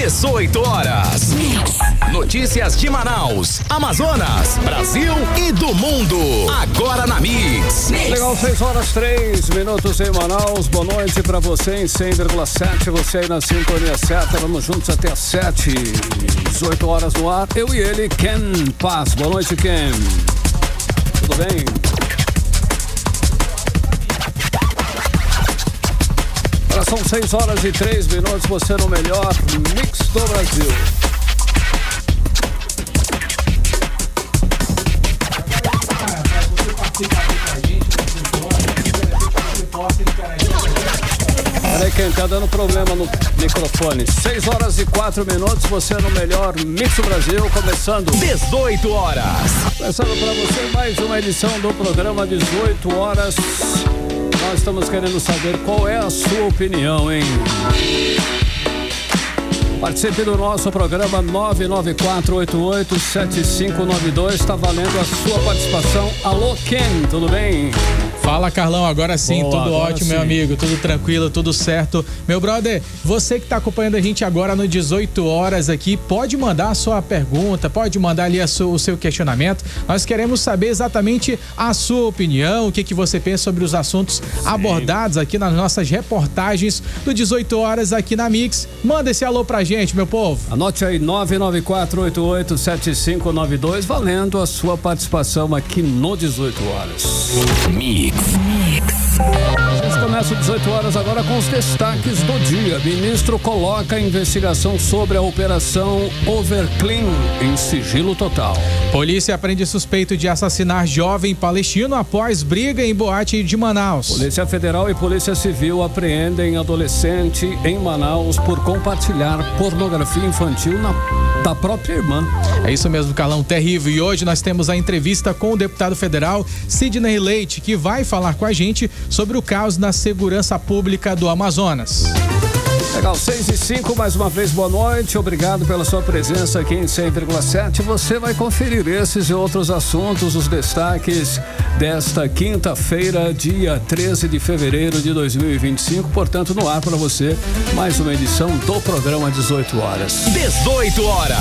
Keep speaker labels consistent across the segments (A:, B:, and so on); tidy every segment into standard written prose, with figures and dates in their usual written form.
A: 18 horas. Notícias de Manaus, Amazonas, Brasil e do mundo. Agora na Mix.
B: Legal, 6 horas 3 minutos em Manaus. Boa noite pra você em 100,7. Você aí na sintonia certa. Vamos juntos até às 7. 18 horas no ar. Eu e ele, Ken Paz. Boa noite, Ken. Tudo bem? Agora são 6 horas e 3 minutos. Você no melhor Mix do Brasil. Peraí, quem tá dando problema no microfone. 6 horas e 4 minutos, você no melhor Mix do Brasil, começando
A: 18 horas.
B: Começando pra você mais uma edição do programa 18 horas. Nós estamos querendo saber qual é a sua opinião, hein? Participe do nosso programa 994887592. Está valendo a sua participação. Alô, Ken, tudo bem?
C: Fala, Carlão, agora sim,
B: Boa,
C: tudo
B: agora
C: ótimo,
B: sim.
C: meu amigo, tudo tranquilo, tudo certo. Meu brother, você que está acompanhando a gente agora no 18 horas aqui, pode mandar a sua pergunta, pode mandar ali o seu questionamento. Nós queremos saber exatamente a sua opinião, o que você pensa sobre os assuntos abordados aqui nas nossas reportagens do 18 horas aqui na Mix. Manda esse alô pra gente, meu povo.
B: Anote aí, 994887592, valendo a sua participação aqui no 18 horas.
A: Mix.
B: A gente começa 18 horas agora com os destaques do dia. Ministro coloca a investigação sobre a operação Overclean em sigilo total.
C: Polícia prende suspeito de assassinar jovem palestino após briga em boate de Manaus.
B: Polícia Federal e Polícia Civil apreendem adolescente em Manaus por compartilhar pornografia infantil da própria irmã.
C: É isso mesmo, Carlão, terrível. E hoje nós temos a entrevista com o deputado federal Sidney Leite, que vai falar com a gente sobre o caos na segurança pública do Amazonas.
B: Legal, 6:05, mais uma vez boa noite, obrigado pela sua presença aqui em 100,7. Você vai conferir esses e outros assuntos, os destaques desta quinta-feira, dia 13 de fevereiro de 2025, portanto no ar para você, mais uma edição do programa 18 horas.
A: 18 horas.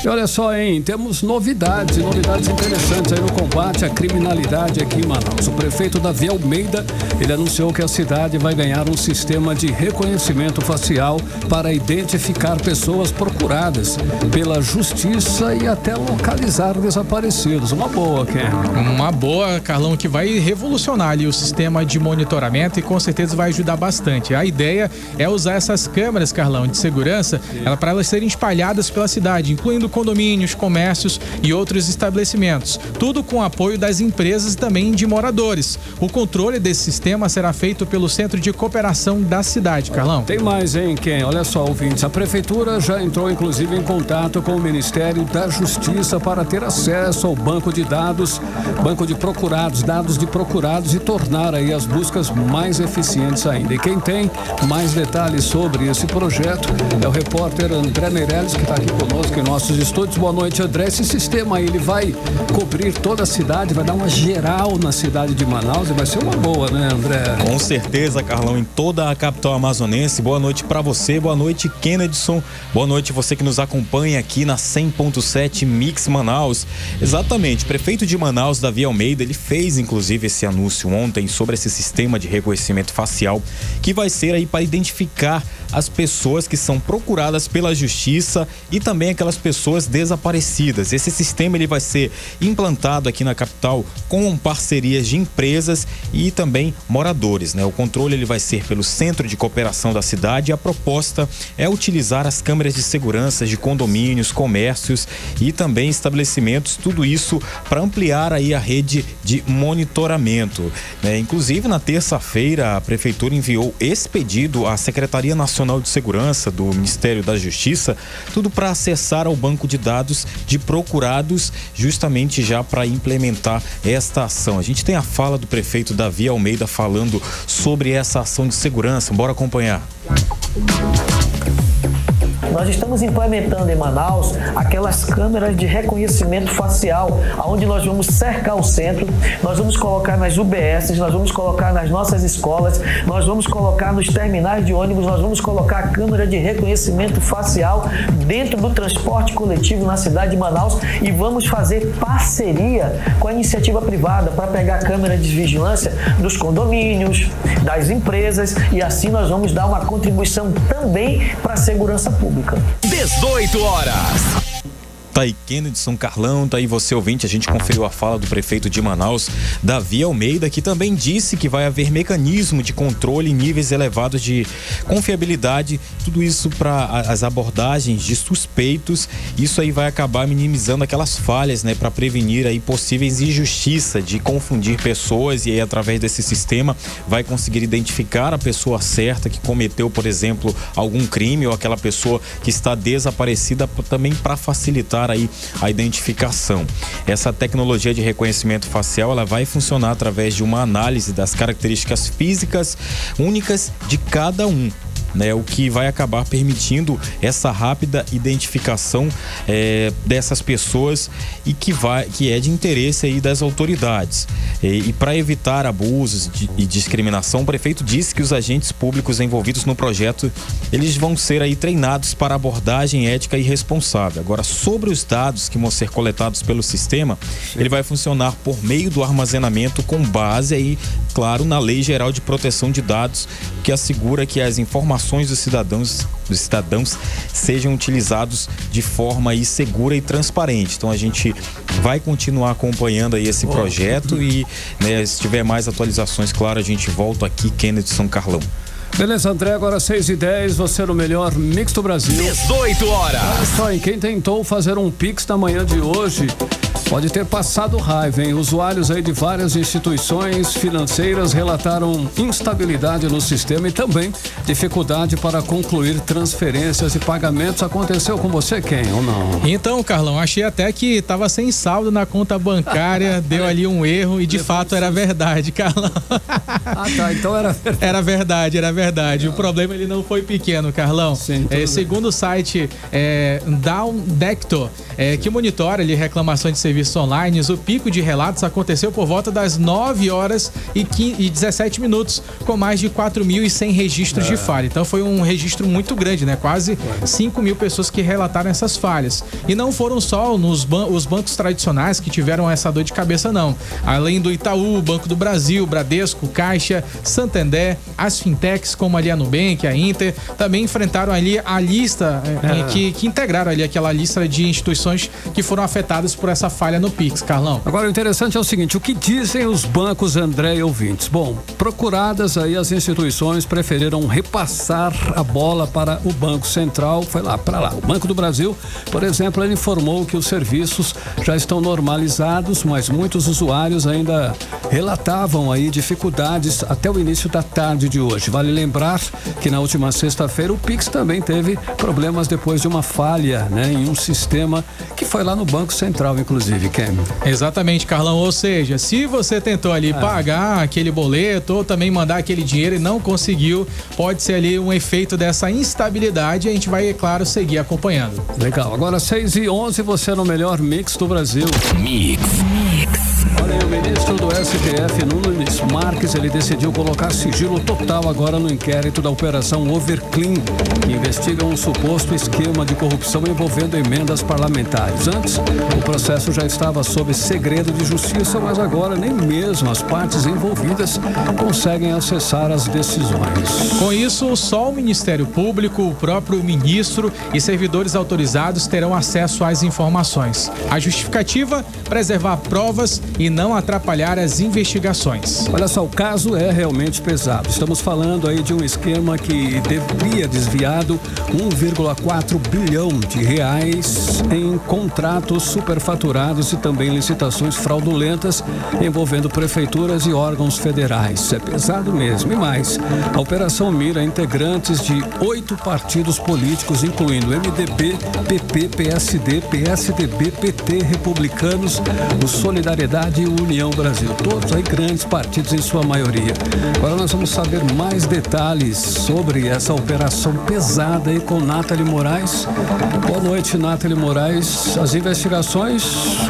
B: E olha só, hein, temos novidades interessantes aí no combate à criminalidade aqui em Manaus. O prefeito Davi Almeida, ele anunciou que a cidade vai ganhar um sistema de reconhecimento facial para identificar pessoas procuradas pela justiça e até localizar desaparecidos. Uma boa, Ken.
C: Uma boa, Carlão, que vai revolucionar ali o sistema de monitoramento e com certeza vai ajudar bastante. A ideia é usar essas câmeras, Carlão, de segurança, para elas serem espalhadas pela cidade, incluindo condomínios, comércios e outros estabelecimentos. Tudo com apoio das empresas e também de moradores. O controle desse sistema será feito pelo Centro de Cooperação da cidade, Carlão.
B: Tem mais, hein, Ken? Olha só, ouvintes, a prefeitura já entrou inclusive em contato com o Ministério da Justiça para ter acesso ao banco de dados, banco de procurados, dados de procurados e tornar aí as buscas mais eficientes ainda. E quem tem mais detalhes sobre esse projeto é o repórter André Meirelles, que está aqui conosco em nossos estúdios. Boa noite, André. Esse sistema aí, ele vai cobrir toda a cidade, vai dar uma geral na cidade de Manaus e vai ser uma boa, né, André?
D: Com certeza, Carlão, em toda a capital amazonense. Boa noite pra você, boa noite, Kennedson. Boa noite você que nos acompanha aqui na 100.7 Mix Manaus. Exatamente, o prefeito de Manaus, Davi Almeida, ele fez inclusive esse anúncio ontem sobre esse sistema de reconhecimento facial que vai ser aí para identificar as pessoas que são procuradas pela justiça e também aquelas pessoas desaparecidas. Esse sistema ele vai ser implantado aqui na capital com parcerias de empresas e também moradores, né? O controle ele vai ser pelo Centro de Cooperação da cidade e a proposta é utilizar as câmeras de segurança de condomínios, comércios e também estabelecimentos, tudo isso para ampliar aí a rede de monitoramento, né? Inclusive na terça-feira a prefeitura enviou esse pedido à Secretaria Nacional de Segurança do Ministério da Justiça, tudo para acessar ao banco de dados de procurados, justamente já para implementar esta ação. A gente tem a fala do prefeito Davi Almeida falando sobre essa ação de segurança. Bora acompanhar.
E: Nós estamos implementando em Manaus aquelas câmeras de reconhecimento facial, onde nós vamos cercar o centro, nós vamos colocar nas UBSs, nós vamos colocar nas nossas escolas, nós vamos colocar nos terminais de ônibus, nós vamos colocar a câmera de reconhecimento facial dentro do transporte coletivo na cidade de Manaus e vamos fazer parceria com a iniciativa privada para pegar a câmera de vigilância dos condomínios, das empresas, e assim nós vamos dar uma contribuição também para a segurança pública.
A: 18 horas.
D: Tá aí Kennedson, Carlão, tá aí você ouvinte, a gente conferiu a fala do prefeito de Manaus, Davi Almeida, que também disse que vai haver mecanismo de controle em níveis elevados de confiabilidade, tudo isso para as abordagens de suspeitos. Isso aí vai acabar minimizando aquelas falhas, né, para prevenir aí possíveis injustiças de confundir pessoas, e aí através desse sistema vai conseguir identificar a pessoa certa que cometeu, por exemplo, algum crime, ou aquela pessoa que está desaparecida, também para facilitar aí a identificação. Essa tecnologia de reconhecimento facial, ela vai funcionar através de uma análise das características físicas únicas de cada um, né, o que vai acabar permitindo essa rápida identificação dessas pessoas e que é de interesse aí das autoridades. E para evitar abusos e discriminação, o prefeito disse que os agentes públicos envolvidos no projeto, eles vão ser aí treinados para abordagem ética e responsável. Agora, sobre os dados que vão ser coletados pelo sistema, ele vai funcionar por meio do armazenamento com base aí, claro, na Lei Geral de Proteção de Dados, que assegura que as informações dos cidadãos sejam utilizados de forma aí segura e transparente. Então a gente vai continuar acompanhando aí esse projeto e, né, se tiver mais atualizações, claro, a gente volta aqui, Kennedson, Carlão.
B: Beleza, André, agora 6h10, você no melhor mix do Brasil.
A: 18 horas.
B: Olha só, em quem tentou fazer um Pix na manhã de hoje pode ter passado raiva, hein? Usuários aí de várias instituições financeiras relataram instabilidade no sistema e também dificuldade para concluir transferências e pagamentos. Aconteceu com você, Ken, ou não?
C: Então, Carlão, achei até que estava sem saldo na conta bancária, deu ali um erro e de fato era verdade, Carlão.
B: Ah, tá, então era verdade.
C: Era verdade. O problema ele não foi pequeno, Carlão.
B: Sim,
C: segundo o site Downdector, que monitora ali reclamações de serviços online, o pico de relatos aconteceu por volta das 9 horas e 17 minutos, com mais de 4.100 registros de falha. Então foi um registro muito grande, né? Quase 5.000 pessoas que relataram essas falhas. E não foram só os bancos tradicionais que tiveram essa dor de cabeça, não. Além do Itaú, Banco do Brasil, Bradesco, Caixa, Santander, as fintechs como ali a Nubank, a Inter, também enfrentaram ali a lista que integraram ali aquela lista de instituições que foram afetadas por essa falha no Pix, Carlão.
B: Agora o interessante é o seguinte, o que dizem os bancos, André e ouvintes? Bom, procuradas aí as instituições preferiram repassar a bola para o Banco Central, foi lá para lá. O Banco do Brasil, por exemplo, ele informou que os serviços já estão normalizados, mas muitos usuários ainda relatavam aí dificuldades até o início da tarde de hoje. Vale lembrar que na última sexta-feira o Pix também teve problemas depois de uma falha, né, em um sistema que foi lá no Banco Central, inclusive, Ken.
C: Exatamente, Carlão. Ou seja, se você tentou ali pagar aquele boleto ou também mandar aquele dinheiro e não conseguiu, pode ser ali um efeito dessa instabilidade e a gente vai, é claro, seguir acompanhando.
B: Legal. Agora 6h11, você no melhor mix do Brasil.
A: Mix.
B: Olha aí, o ministro do STF, Nunes Marques, ele decidiu colocar sigilo total agora no inquérito da Operação Overclean, que investiga um suposto esquema de corrupção envolvendo emendas parlamentares. Antes, o processo já estava sob segredo de justiça, mas agora nem mesmo as partes envolvidas conseguem acessar as decisões.
C: Com isso, só o Ministério Público, o próprio ministro e servidores autorizados terão acesso às informações. A justificativa, preservar provas e não atrapalhar as investigações.
B: Olha só, o caso é realmente pesado. Estamos falando aí de um esquema que teria desviado 1,4 bilhão de reais em contratos superfaturados e também licitações fraudulentas envolvendo prefeituras e órgãos federais. É pesado mesmo. E mais, a operação mira integrantes de 8 partidos políticos, incluindo MDB, PP, PSD, PSDB, PT, Republicanos, o Solidariedade e o União Brasil. Todos aí grandes partidos em sua maioria. Agora nós vamos saber mais detalhes sobre essa operação pesada aí com Nathalie Moraes. Boa noite, Nathalie Moraes. As investigações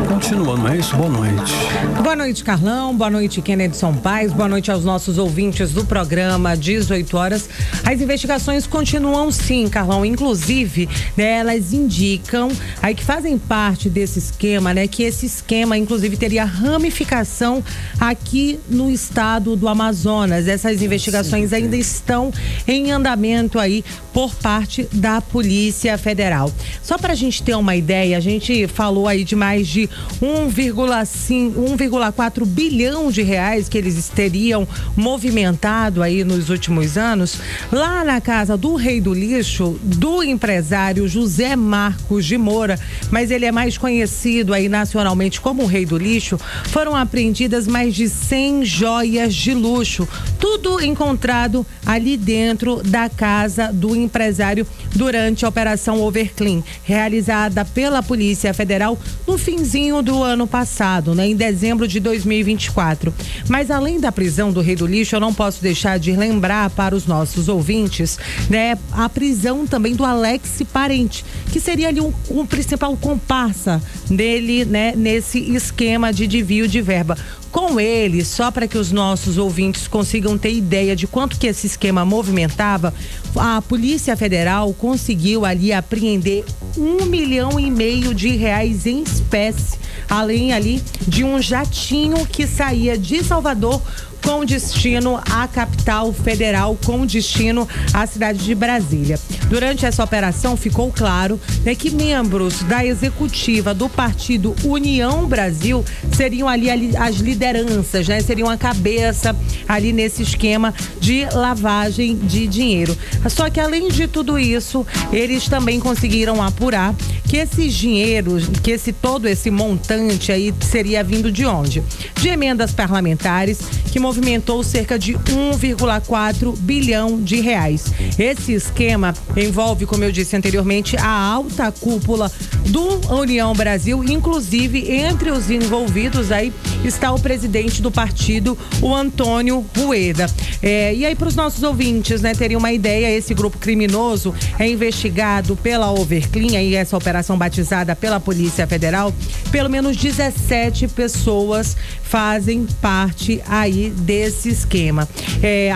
B: continuam, não é isso? Boa noite.
F: Boa noite, Carlão. Boa noite, Kennedson Paes. Boa noite aos nossos ouvintes do programa 18 horas. As investigações continuam sim, Carlão. Inclusive, né, elas indicam aí que fazem parte desse esquema, né? Que esse esquema, inclusive, teria ramificação aqui no estado do Amazonas. Essas investigações ainda estão em andamento aí por parte da Polícia Federal. Só para a gente ter uma ideia, a gente falou aí de mais de 1,4 bilhão de reais que eles teriam movimentado aí nos últimos anos, lá na casa do Rei do Lixo, do empresário José Marcos de Moura, mas ele é mais conhecido aí nacionalmente como o Rei do Lixo. Foram apreendidas mais de 100 joias de luxo, tudo encontrado ali dentro da casa do empresário durante a Operação Overclean, realizada pela Polícia Federal no finzinho do ano passado, né, em dezembro de 2024. Mas além da prisão do Rei do Lixo, eu não posso deixar de lembrar para os nossos ouvintes, né, a prisão também do Alex Parente, que seria ali um principal comparsa dele, né, nesse esquema de desvio de verba. Com ele, só para que os nossos ouvintes consigam ter ideia de quanto que esse esquema movimentava, a Polícia Federal conseguiu ali apreender R$1,5 milhão de reais em espécie, além ali de um jatinho que saía de Salvador com destino à capital federal, com destino à cidade de Brasília. Durante essa operação ficou claro, né, que membros da executiva do partido União Brasil seriam ali as lideranças, né? Seriam a cabeça ali nesse esquema de lavagem de dinheiro. Só que além de tudo isso, eles também conseguiram apurar que esses dinheiros, que todo esse montante aí seria vindo de onde? De emendas parlamentares, que movimentou cerca de 1,4 bilhão de reais. Esse esquema envolve, como eu disse anteriormente, a alta cúpula do União Brasil, inclusive entre os envolvidos aí está o presidente do partido, o Antônio Rueda. E aí, para os nossos ouvintes, né, terem uma ideia, esse grupo criminoso é investigado pela Overclean, aí essa operação batizada pela Polícia Federal. Pelo menos 17 pessoas fazem parte aí desse esquema.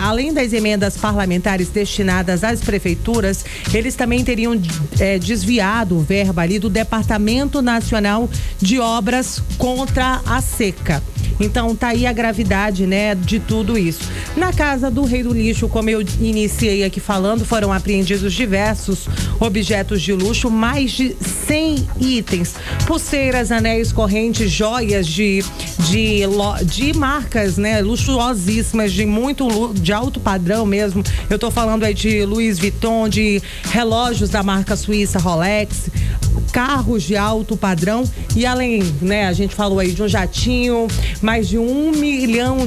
F: Além das emendas parlamentares destinadas às prefeituras, eles também teriam desviado verba ali do Departamento Nacional de Obras contra a Seca. Então tá aí a gravidade, né, de tudo isso. Na casa do Rei do Lixo, como eu iniciei aqui falando, foram apreendidos diversos objetos de luxo, mais de 100 itens, pulseiras, anéis, correntes, joias de marcas, né, luxuosíssimas, de alto padrão mesmo. Eu tô falando aí de Louis Vuitton, de relógios da marca suíça Rolex, carros de alto padrão e além, né, a gente falou aí de um jatinho, mais de R$1 milhão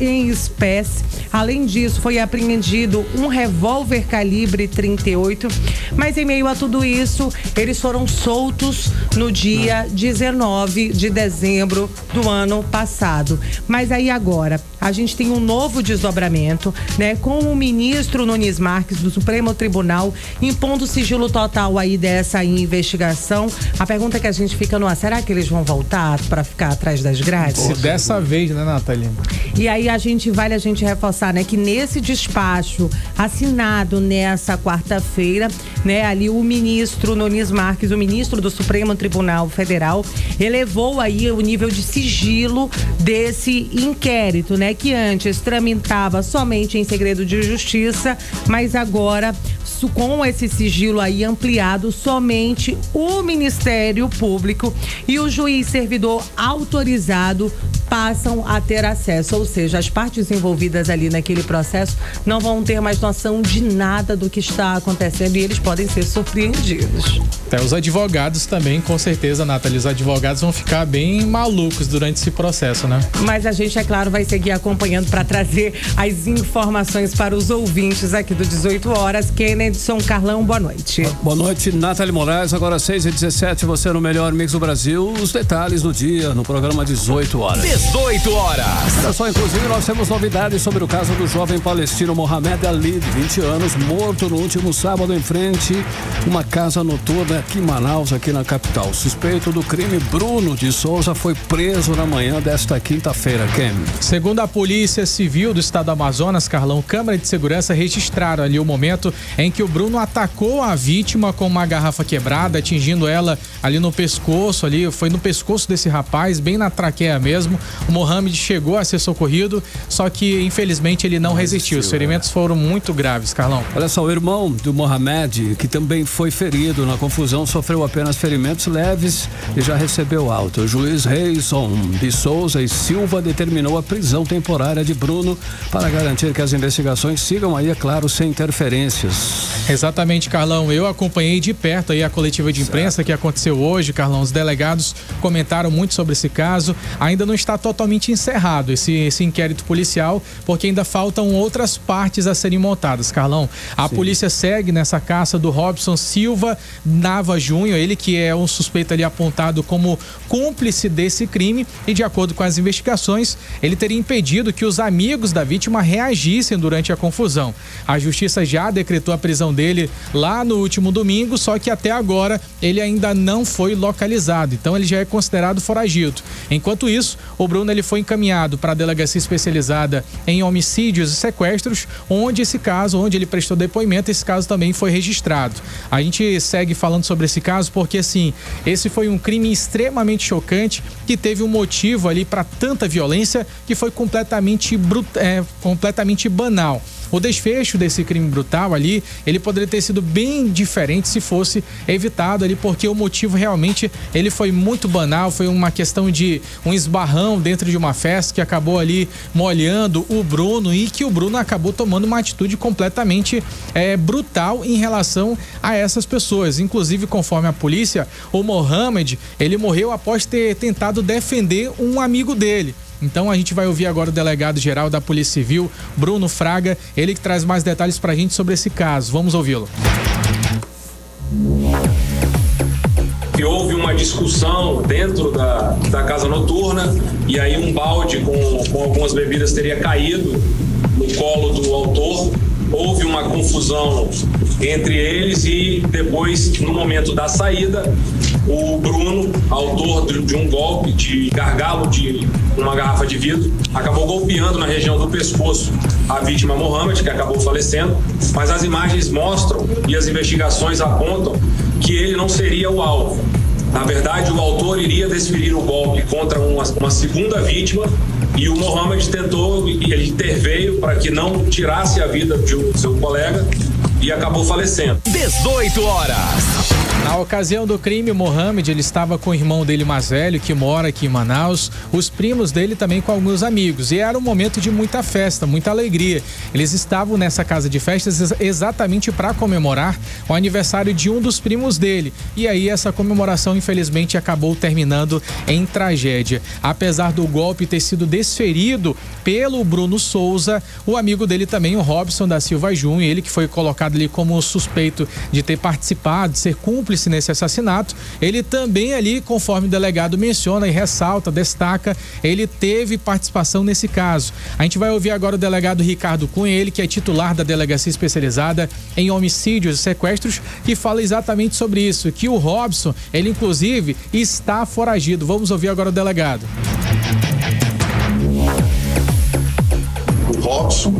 F: em espécie. Além disso, foi apreendido um revólver calibre 38, mas em meio a tudo isso, eles foram soltos no dia 19 de dezembro do ano passado. Mas aí agora, a gente tem um novo desdobramento, né, com o ministro Nunes Marques do Supremo Tribunal impondo sigilo total aí dessa investigação. A pergunta que a gente fica no ar, será que eles vão voltar para ficar atrás das grades?
C: Dessa vez, né, Nathalie?
F: E aí a gente reforçar, né, que nesse despacho assinado nessa quarta-feira, né, ali o ministro Nunes Marques, o ministro do Supremo Tribunal Federal, elevou aí o nível de sigilo desse inquérito, né, que antes tramitava somente em segredo de justiça, mas agora com esse sigilo aí ampliado, somente o Ministério Público e o juiz servidor autorizado passam a ter acesso, ou seja, as partes envolvidas ali naquele processo não vão ter mais noção de nada do que está acontecendo e eles podem ser surpreendidos.
C: Até os advogados também, com certeza, Nathalie, os advogados vão ficar bem malucos durante esse processo, né?
F: Mas a gente, é claro, vai seguir acompanhando para trazer as informações para os ouvintes aqui do 18 horas. Kennedson, Carlão, boa noite.
B: Boa noite, Nathalie Moraes, agora 6h17, você no melhor mix do Brasil. Os detalhes do dia no programa 18 horas.
A: 18 horas.
B: Olha só, inclusive, nós temos novidades sobre o caso do jovem palestino Mohamed Ali, de 20 anos, morto no último sábado em frente a uma casa noturna aqui em Manaus, aqui na capital. O suspeito do crime, Bruno de Souza, foi preso na manhã desta quinta-feira, Ken.
C: Segundo a Polícia Civil do Estado do Amazonas, Carlão, câmeras de segurança registraram ali o momento em que o Bruno atacou a vítima com uma garrafa quebrada, atingindo ela ali no pescoço, foi no pescoço desse rapaz, bem na traqueia mesmo. O Mohamed chegou a ser socorrido, só que infelizmente ele não resistiu. Os ferimentos foram muito graves, Carlão.
B: Olha só, o irmão do Mohamed, que também foi ferido na confusão, sofreu apenas ferimentos leves e já recebeu alta. O juiz Reison de Souza e Silva determinou a prisão temporária de Bruno para garantir que as investigações sigam aí, é claro, sem interferências.
C: Exatamente, Carlão. Eu acompanhei de perto aí a coletiva de imprensa que aconteceu hoje, Carlão. Os delegados comentaram muito sobre esse caso. Ainda não está totalmente encerrado esse inquérito policial, porque ainda faltam outras partes a serem montadas, Carlão. A polícia segue nessa caça do Robson Silva Nava Júnior, ele que é um suspeito ali apontado como cúmplice desse crime, e de acordo com as investigações, ele teria impedido que os amigos da vítima reagissem durante a confusão. A justiça já decretou a prisão dele lá no último domingo, só que até agora ele ainda não foi localizado, então ele já é considerado foragido. Enquanto isso, o Bruno ele foi encaminhado para a delegacia especializada em homicídios e sequestros, onde ele prestou depoimento, esse caso também foi registrado. A gente segue falando sobre esse caso porque, assim, esse foi um crime extremamente chocante que teve um motivo ali para tanta violência que foi completamente banal. O desfecho desse crime brutal ali, ele poderia ter sido bem diferente se fosse evitado ali, porque o motivo realmente, ele foi muito banal, foi uma questão de um esbarrão dentro de uma festa que acabou ali molhando o Bruno e que o Bruno acabou tomando uma atitude completamente brutal em relação a essas pessoas. Inclusive, conforme a polícia, o Mohamed, ele morreu após ter tentado defender um amigo dele. Então a gente vai ouvir agora o delegado-geral da Polícia Civil, Bruno Fraga, ele que traz mais detalhes pra gente sobre esse caso. Vamos ouvi-lo.
G: Que houve uma discussão dentro da casa noturna e aí um balde com algumas bebidas teria caído no colo do autor. Houve uma confusão entre eles e depois, no momento da saída, o Bruno, autor de um golpe de gargalo de uma garrafa de vidro, acabou golpeando na região do pescoço a vítima Mohamed, que acabou falecendo, mas as imagens mostram e as investigações apontam que ele não seria o alvo. Na verdade, o autor iria desferir o golpe contra uma segunda vítima e o Mohamed ele interveio para que não tirasse a vida de seu colega e acabou falecendo.
A: 18 horas.
C: Na ocasião do crime, o Mohamed, ele estava com o irmão dele mais velho, que mora aqui em Manaus, os primos dele também com alguns amigos, e era um momento de muita festa, muita alegria. Eles estavam nessa casa de festas exatamente para comemorar o aniversário de um dos primos dele, e aí essa comemoração infelizmente acabou terminando em tragédia. Apesar do golpe ter sido desferido pelo Bruno Souza, o amigo dele também, o Robson da Silva Júnior, ele que foi colocado ali como suspeito de ter participado, de ser cúmplice nesse assassinato, ele também ali, conforme o delegado menciona e ressalta, destaca, ele teve participação nesse caso. A gente vai ouvir agora o delegado Ricardo Cunha, ele que é titular da delegacia especializada em homicídios e sequestros, que fala exatamente sobre isso, que o Robson, ele inclusive está foragido. Vamos ouvir agora o delegado.
H: O Robson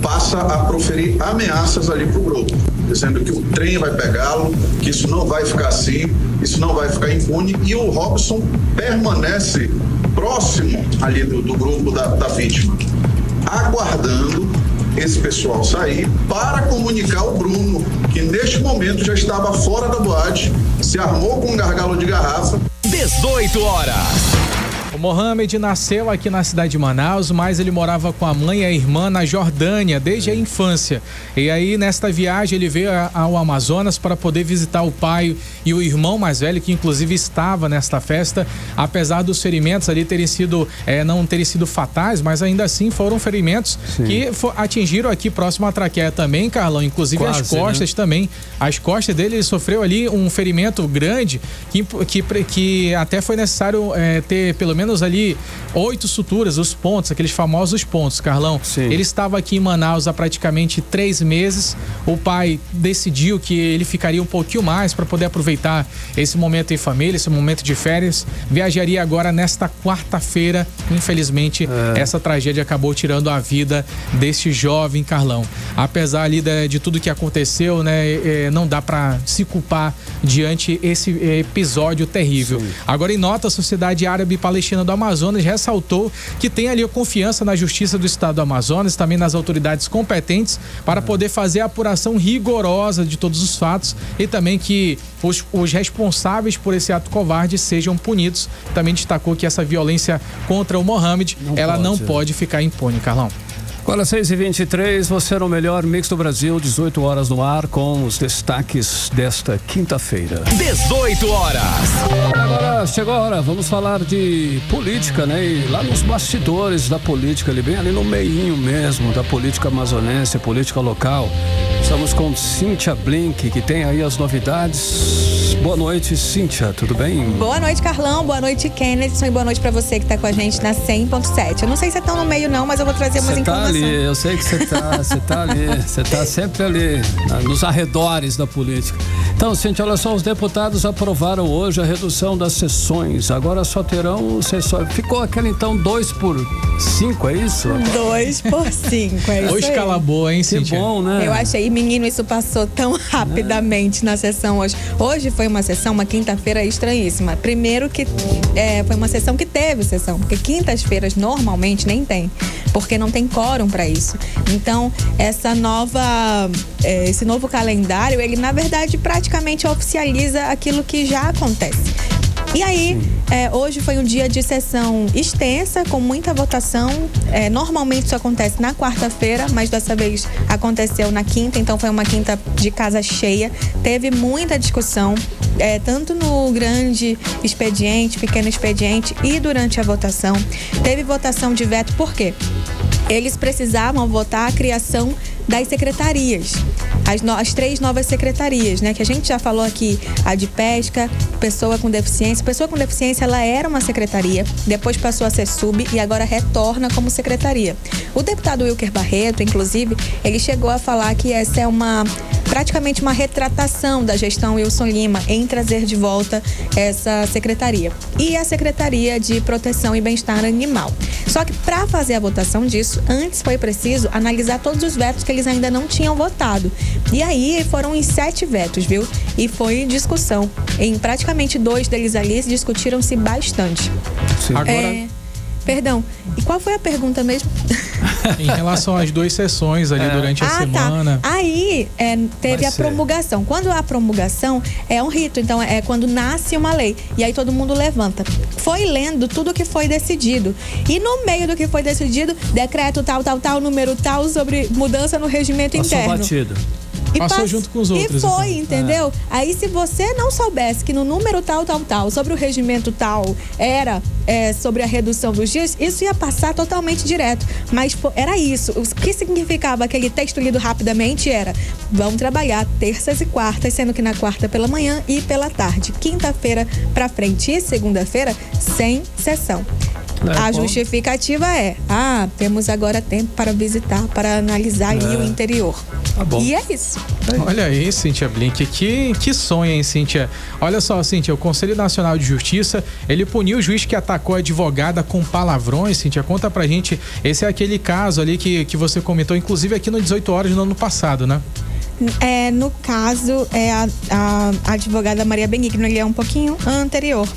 H: passa a proferir ameaças ali pro grupo, dizendo que o trem vai pegá-lo, que isso não vai ficar assim, isso não vai ficar impune, e o Robson permanece próximo ali do grupo da vítima, aguardando esse pessoal sair para comunicar ao Bruno, que neste momento já estava fora da boate, se armou com um gargalo de garrafa.
A: 18 horas.
C: O Mohamed nasceu aqui na cidade de Manaus, mas ele morava com a mãe e a irmã na Jordânia desde a infância. E aí, nesta viagem, ele veio ao Amazonas para poder visitar o pai e o irmão mais velho, que inclusive estava nesta festa. Apesar dos ferimentos ali não terem sido fatais, mas ainda assim foram ferimentos que atingiram aqui próximo à traqueia também, Carlão. Inclusive quase, as costas, né? Também. As costas dele, ele sofreu ali um ferimento grande que até foi necessário ter pelo menos ali 8 suturas, os pontos, aqueles famosos pontos, Carlão. Sim. Ele estava aqui em Manaus há praticamente 3 meses. O pai decidiu que ele ficaria um pouquinho mais para poder aproveitar esse momento em família, esse momento de férias. Viajaria agora nesta quarta-feira. Infelizmente, essa tragédia acabou tirando a vida deste jovem, Carlão. Apesar ali de tudo que aconteceu, né, não dá para se culpar diante esse episódio terrível. Sim. Agora, em nota, a Sociedade Árabe Palestina do Amazonas ressaltou que tem ali a confiança na Justiça do Estado do Amazonas, também nas autoridades competentes, para poder fazer a apuração rigorosa de todos os fatos e também que os responsáveis por esse ato covarde sejam punidos. Também destacou que essa violência contra o Mohamed, não pode ficar impune, Carlão.
B: Agora 6h23, você era o melhor mix do Brasil, 18 horas no ar, com os destaques desta quinta-feira.
A: 18 horas.
B: Agora chegou a hora, vamos falar de política, né? E lá nos bastidores da política, bem ali no meinho mesmo, da política amazonense, política local. Estamos com Cíntia Blink, que tem aí as novidades. Boa noite, Cíntia, tudo bem?
I: Boa noite, Carlão, boa noite, Kennedy, e boa noite pra você que tá com a gente na 100.7. Eu não sei se é tão no meio não, mas eu vou trazer umas informações.
B: Ali, eu sei que você tá ali, você tá sempre ali, nos arredores da política. Então, Cíntia, olha só, os deputados aprovaram hoje a redução das sessões, agora só terão sessões, ficou aquela então 2x5, é isso?
I: 2x5, é isso.
C: Hoje cala boa, hein, Cíntia?
B: Que bom, né?
I: Eu achei, menino, isso passou tão rapidamente na sessão hoje. Hoje foi uma sessão, uma quinta-feira estranhíssima. Primeiro que foi uma sessão que teve sessão, porque quintas-feiras normalmente nem tem, porque não tem quórum para isso. Então, esse novo calendário, ele na verdade praticamente oficializa aquilo que já acontece. E aí, hoje foi um dia de sessão extensa, com muita votação. Normalmente isso acontece na quarta-feira, mas dessa vez aconteceu na quinta, então foi uma quinta de casa cheia. Teve muita discussão, tanto no grande expediente, pequeno expediente e durante a votação. Teve votação de veto, por quê? Eles precisavam votar a criação das secretarias, as 3 novas secretarias, né? Que a gente já falou aqui, a de pesca, pessoa com deficiência. Pessoa com deficiência, ela era uma secretaria, depois passou a ser sub e agora retorna como secretaria. O deputado Wilker Barreto, inclusive, ele chegou a falar que essa é praticamente uma retratação da gestão Wilson Lima em trazer de volta essa secretaria. E a Secretaria de Proteção e Bem-Estar Animal. Só que para fazer a votação disso, antes foi preciso analisar todos os vetos que eles ainda não tinham votado. E aí foram em 7 vetos, viu? E foi discussão. Em praticamente 2 deles ali discutiram-se bastante.
C: Sim. Agora...
I: Perdão, e qual foi a pergunta mesmo?
C: Em relação às 2 sessões ali durante a semana.
I: Tá. Aí teve a promulgação. Quando há promulgação, é um rito, então é quando nasce uma lei. E aí todo mundo levanta. Foi lendo tudo o que foi decidido. E no meio do que foi decidido, decreto tal, número tal, sobre mudança no regimento interno.
B: Passou batido.
C: Passou junto com os outros.
I: E foi, então. Entendeu? Aí se você não soubesse que no número tal, sobre o regimento tal, era sobre a redução dos dias, isso ia passar totalmente direto. Mas era isso. O que significava aquele texto lido rapidamente era: vão trabalhar terças e quartas, sendo que na quarta pela manhã e pela tarde. Quinta-feira pra frente e segunda-feira, sem sessão. A justificativa temos agora tempo para visitar, para analisar ali o interior.
B: Tá bom.
I: E é isso.
C: Olha aí, Cíntia Blink, que sonho, hein, Cíntia? Olha só, Cíntia, o Conselho Nacional de Justiça, ele puniu o juiz que atacou a advogada com palavrões. Cíntia, conta pra gente, esse é aquele caso ali que você comentou, inclusive aqui no 18 horas no ano passado, né?
I: No caso, a advogada Maria Benigno, ele é um pouquinho anterior.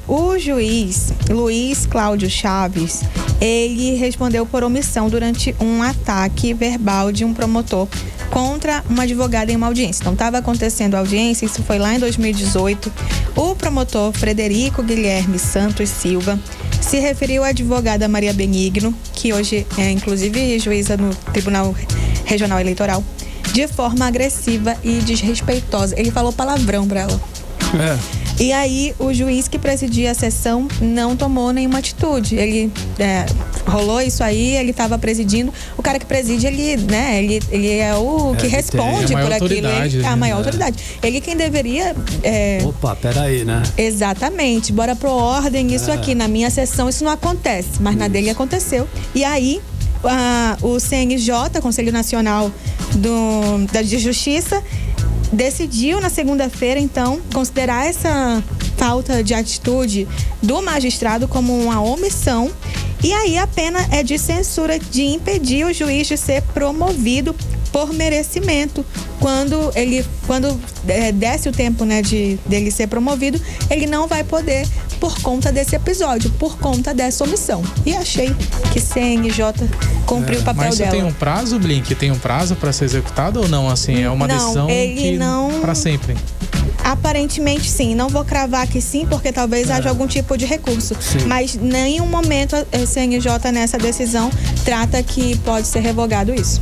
I: O juiz Luiz Cláudio Chaves, ele respondeu por omissão durante um ataque verbal de um promotor contra uma advogada em uma audiência. Então, estava acontecendo a audiência, isso foi lá em 2018. O promotor Frederico Guilherme Santos Silva se referiu à advogada Maria Benigno, que hoje é, inclusive, juíza no Tribunal Regional Eleitoral, de forma agressiva e desrespeitosa. Ele falou palavrão para ela. E aí, o juiz que presidia a sessão não tomou nenhuma atitude. Ele rolou isso aí, ele estava presidindo. O cara que preside, ele é o que responde por aquilo. Ele é a maior autoridade. Ele quem deveria...
B: Opa, peraí, né?
I: Exatamente. Bora pro ordem. Isso aqui, na minha sessão, isso não acontece. Mas na dele aconteceu. E aí, o CNJ, Conselho Nacional de Justiça, decidiu na segunda-feira, então, considerar essa falta de atitude do magistrado como uma omissão. E aí a pena é de censura, de impedir o juiz de ser promovido por merecimento. Quando desce o tempo, né, dele ser promovido, ele não vai poder, por conta desse episódio, por conta dessa omissão. E achei que CNJ cumpriu o papel dela.
C: Mas tem um prazo, Blink? Tem um prazo para ser executado ou não? Assim, é uma decisão para sempre?
I: Aparentemente sim, não vou cravar que sim, porque talvez haja algum tipo de recurso. Sim. Mas em nenhum momento a CNJ nessa decisão trata que pode ser revogado isso.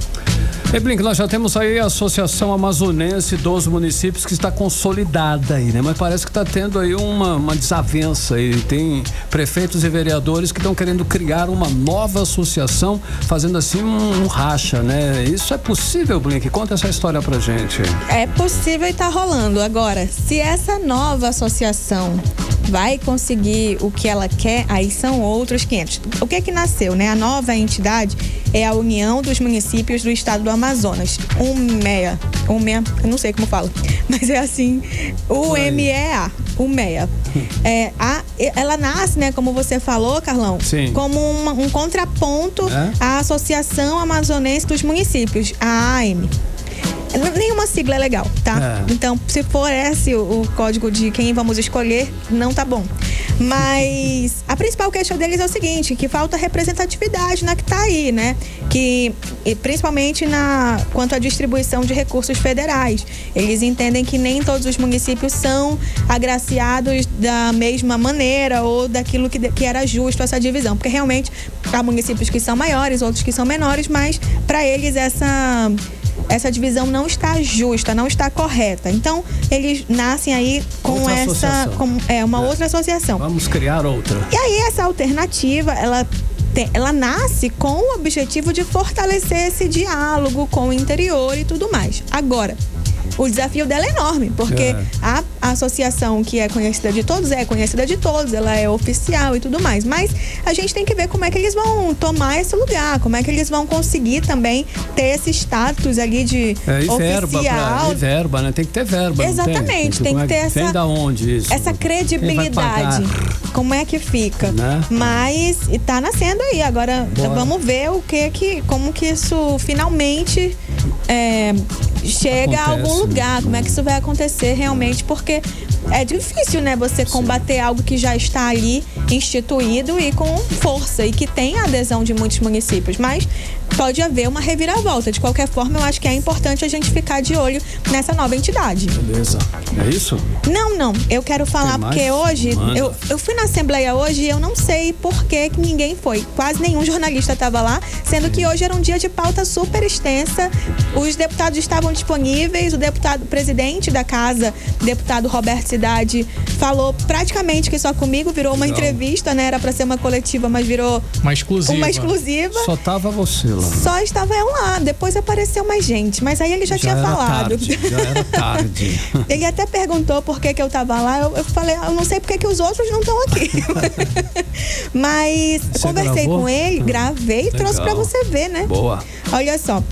B: E Blink, nós já temos aí a Associação Amazonense dos Municípios que está consolidada aí, né? Mas parece que está tendo aí uma desavença aí. Tem prefeitos e vereadores que estão querendo criar uma nova associação, fazendo assim um racha, né? Isso é possível, Blink? Conta essa história pra gente.
I: É possível e tá rolando. Agora, se essa nova associação vai conseguir o que ela quer, aí são outros 500. O que é que nasceu, né? A nova entidade é a União dos Municípios do Estado do Amazonas. UMEA, eu não sei como fala, mas é assim, UMEA, UMEA. Ela nasce, né, como você falou, Carlão,
B: sim,
I: como um contraponto à Associação Amazonense dos Municípios, a AAM. Nenhuma sigla é legal, tá? Então, se for esse o código de quem vamos escolher, não tá bom. Mas a principal queixa deles é o seguinte, que falta representatividade na que tá aí, né? Que, principalmente quanto à distribuição de recursos federais. Eles entendem que nem todos os municípios são agraciados da mesma maneira ou daquilo que era justo essa divisão. Porque realmente há municípios que são maiores, outros que são menores, mas para eles essa divisão não está justa, não está correta. Então, eles nascem aí com uma outra associação.
B: Vamos criar outra.
I: E aí, essa alternativa, ela nasce com o objetivo de fortalecer esse diálogo com o interior e tudo mais. Agora, o desafio dela é enorme, porque a associação que é conhecida de todos, ela é oficial e tudo mais, mas a gente tem que ver como é que eles vão tomar esse lugar, como é que eles vão conseguir também ter esse status ali de oficial.
B: Verba, né? Tem que ter verba.
I: Exatamente, tem que ter
B: vem da onde isso?
I: Essa credibilidade. Como é que fica? Né? Mas tá nascendo aí, agora vamos ver como que isso finalmente chega a algum lugar, como é que isso vai acontecer realmente, porque é difícil, né, você combater algo que já está ali instituído e com força e que tem a adesão de muitos municípios, mas pode haver uma reviravolta. De qualquer forma, eu acho que é importante a gente ficar de olho nessa nova entidade.
B: Beleza. É isso?
I: Não. Eu quero falar porque hoje, eu fui na Assembleia hoje e eu não sei por que ninguém foi. Quase nenhum jornalista estava lá, sendo que hoje era um dia de pauta super extensa. Os deputados estavam disponíveis, o presidente da casa, deputado Roberto Cidade, falou praticamente que só comigo, virou uma entrevista, né? Era para ser uma coletiva, mas virou uma exclusiva.
B: Só tava você lá.
I: Só estava eu lá, depois apareceu mais gente, mas aí ele já tinha falado.
B: Já era tarde.
I: Ele até perguntou por que eu tava lá, eu falei, eu não sei por que os outros não estão aqui. Mas você conversei com ele, gravei e trouxe para você ver, né?
B: Boa.
I: Olha só.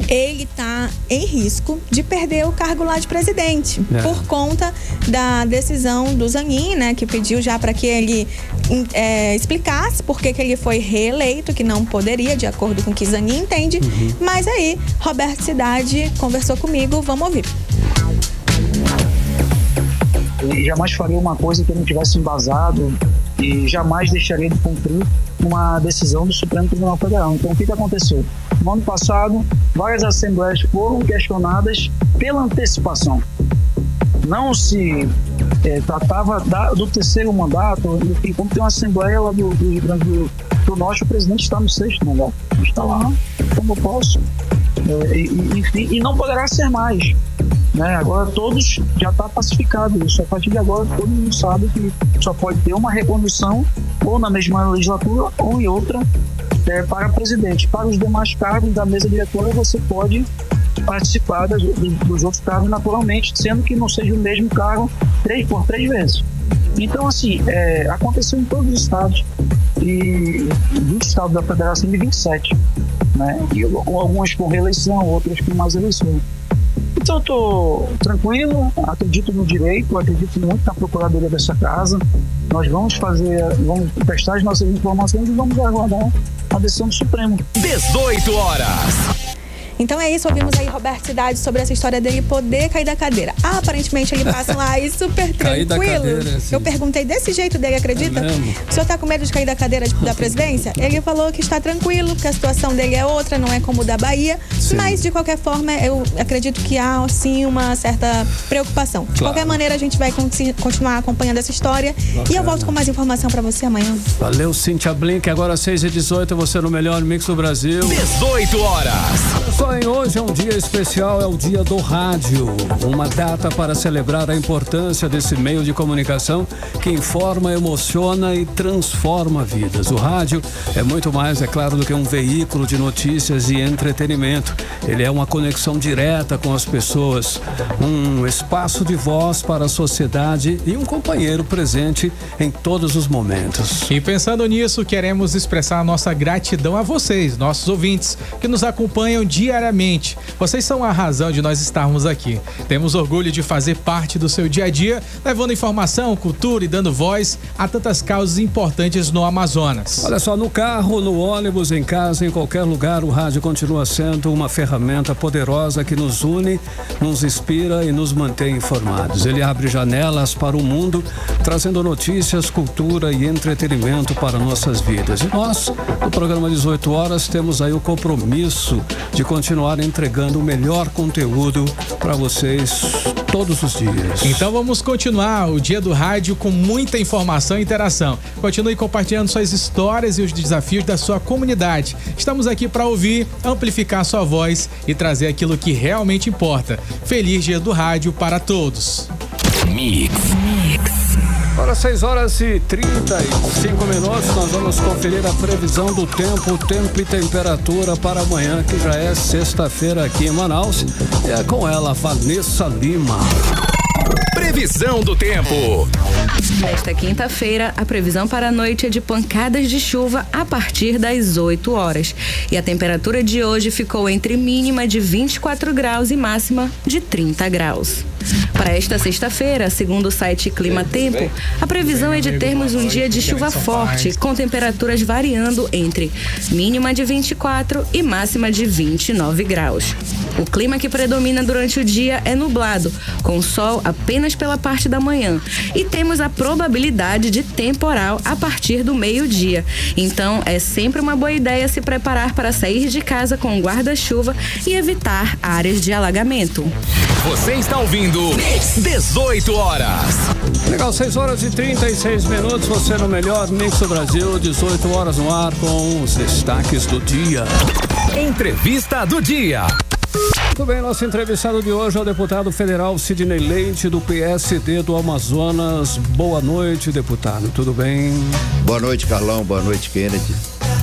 I: Ele está em risco de perder o cargo lá de presidente, por conta da decisão do Zanin, né, que pediu já para que ele explicasse por que ele foi reeleito, que não poderia, de acordo com o que Zanin entende. Mas aí, Roberto Cidade conversou comigo, vamos ouvir.
J: Eu jamais faria uma coisa que eu não tivesse embasado e jamais deixaria de cumprir uma decisão do Supremo Tribunal Federal. Então, o que aconteceu? No ano passado, várias assembleias foram questionadas pela antecipação. Não se tratava do terceiro mandato, e como tem uma assembleia lá do Rio Grande do Norte, o presidente está no 6º mandato. Está lá, como eu posso. Enfim, e não poderá ser mais. Né? Agora todos já está pacificado isso. A partir de agora todo mundo sabe que só pode ter uma recondução ou na mesma legislatura ou em outra para presidente. Para os demais cargos da mesa diretora você pode participar dos outros cargos naturalmente, sendo que não seja o mesmo cargo por três vezes. Então assim, aconteceu em todos os estados, e 20 estados da federação e 27, né? E alguns com reeleição, outros com mais eleições. Então eu estou tranquilo, acredito no direito, acredito muito na procuradoria dessa casa. Nós vamos prestar as nossas informações e vamos aguardar a decisão do Supremo.
A: 18 horas.
I: Então é isso, ouvimos aí Roberto Cidade sobre essa história dele poder cair da cadeira. Aparentemente ele passa lá e super tranquilo. Eu perguntei desse jeito dele, acredita? O senhor tá com medo de cair da cadeira da presidência? Ele falou que está tranquilo, que a situação dele é outra, não é como o da Bahia. Sim. Mas de qualquer forma eu acredito que há sim uma certa preocupação. De qualquer maneira a gente vai continuar acompanhando essa história. E eu volto com mais informação para você amanhã.
B: Valeu, Cíntia Blink. Agora 6h18, você no melhor mix do Brasil.
A: 18 horas.
B: Hoje é um dia especial, é o dia do rádio, uma data para celebrar a importância desse meio de comunicação que informa, emociona e transforma vidas. O rádio é muito mais, é claro, do que um veículo de notícias e entretenimento. Ele é uma conexão direta com as pessoas, um espaço de voz para a sociedade e um companheiro presente em todos os momentos.
C: E pensando nisso, queremos expressar a nossa gratidão a vocês, nossos ouvintes, que nos acompanham diariamente. Vocês são a razão de nós estarmos aqui. Temos orgulho de fazer parte do seu dia a dia, levando informação, cultura e dando voz a tantas causas importantes no Amazonas.
B: Olha só, no carro, no ônibus, em casa, em qualquer lugar, o rádio continua sendo uma ferramenta poderosa que nos une, nos inspira e nos mantém informados. Ele abre janelas para o mundo, trazendo notícias, cultura e entretenimento para nossas vidas. E nós, no programa 18 horas, temos aí o compromisso de continuar entregando o melhor conteúdo para vocês todos os dias.
C: Então vamos continuar o Dia do Rádio com muita informação e interação. Continue compartilhando suas histórias e os desafios da sua comunidade. Estamos aqui para ouvir, amplificar sua voz e trazer aquilo que realmente importa. Feliz Dia do Rádio para todos.
A: Mix.
B: Agora 6h35 minutos, nós vamos conferir a previsão do tempo e temperatura para amanhã, que já é sexta-feira aqui em Manaus. E é com ela, Vanessa Lima.
A: Previsão do tempo.
K: Nesta quinta-feira, a previsão para a noite é de pancadas de chuva a partir das 8 horas. E a temperatura de hoje ficou entre mínima de 24 graus e máxima de 30 graus. Para esta sexta-feira, segundo o site Clima Tempo, a previsão é de termos um dia de chuva forte, com temperaturas variando entre mínima de 24 e máxima de 29 graus. O clima que predomina durante o dia é nublado, com sol apenas pela parte da manhã. E temos a probabilidade de temporal a partir do meio-dia. Então, é sempre uma boa ideia se preparar para sair de casa com guarda-chuva e evitar áreas de alagamento.
A: Você está ouvindo 18 horas.
B: Legal, 6h36, você no melhor mix do Brasil, 18 horas no ar com os destaques do dia.
A: Entrevista do dia.
B: Muito bem, nosso entrevistado de hoje é o deputado federal Sidney Leite, do PSD do Amazonas. Boa noite, deputado, tudo bem?
L: Boa noite, Carlão, boa noite, Kennedy.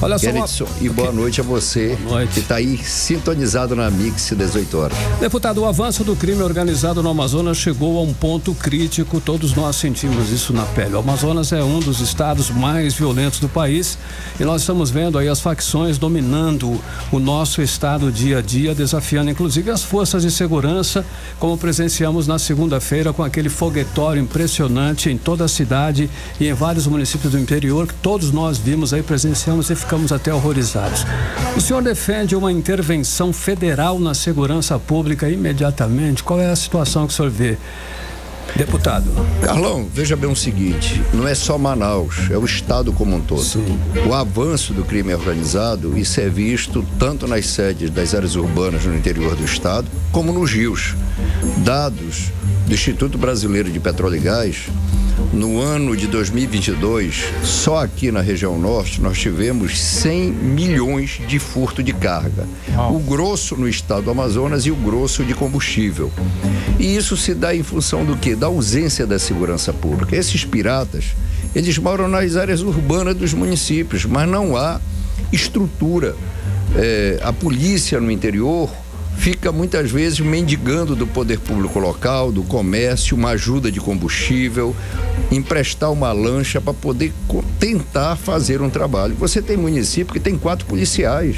B: Olha só,
L: e boa noite a você que está aí sintonizado na Mix 18 horas.
B: Deputado, o avanço do crime organizado no Amazonas chegou a um ponto crítico, todos nós sentimos isso na pele. O Amazonas é um dos estados mais violentos do país e nós estamos vendo aí as facções dominando o nosso estado dia a dia, desafiando inclusive as forças de segurança, como presenciamos na segunda-feira com aquele foguetório impressionante em toda a cidade e em vários municípios do interior, que todos nós vimos aí, presenciamos e ficamos até horrorizados. O senhor defende uma intervenção federal na segurança pública imediatamente? Qual é a situação que o senhor vê? Deputado.
L: Carlão, veja bem o seguinte, não é só Manaus, é o estado como um todo.
B: Sim.
L: O avanço do crime organizado, isso é visto tanto nas sedes das áreas urbanas no interior do estado, como nos rios. Dados do Instituto Brasileiro de Petróleo e Gás, no ano de 2022, só aqui na região norte, nós tivemos 100 milhões de furto de carga. O grosso no estado do Amazonas e o grosso de combustível. E isso se dá em função do quê? Da ausência da segurança pública. Esses piratas, eles moram nas áreas urbanas dos municípios, mas não há estrutura. A polícia no interior fica muitas vezes mendigando do poder público local, do comércio, uma ajuda de combustível, emprestar uma lancha para poder tentar fazer um trabalho. Você tem município que tem 4 policiais,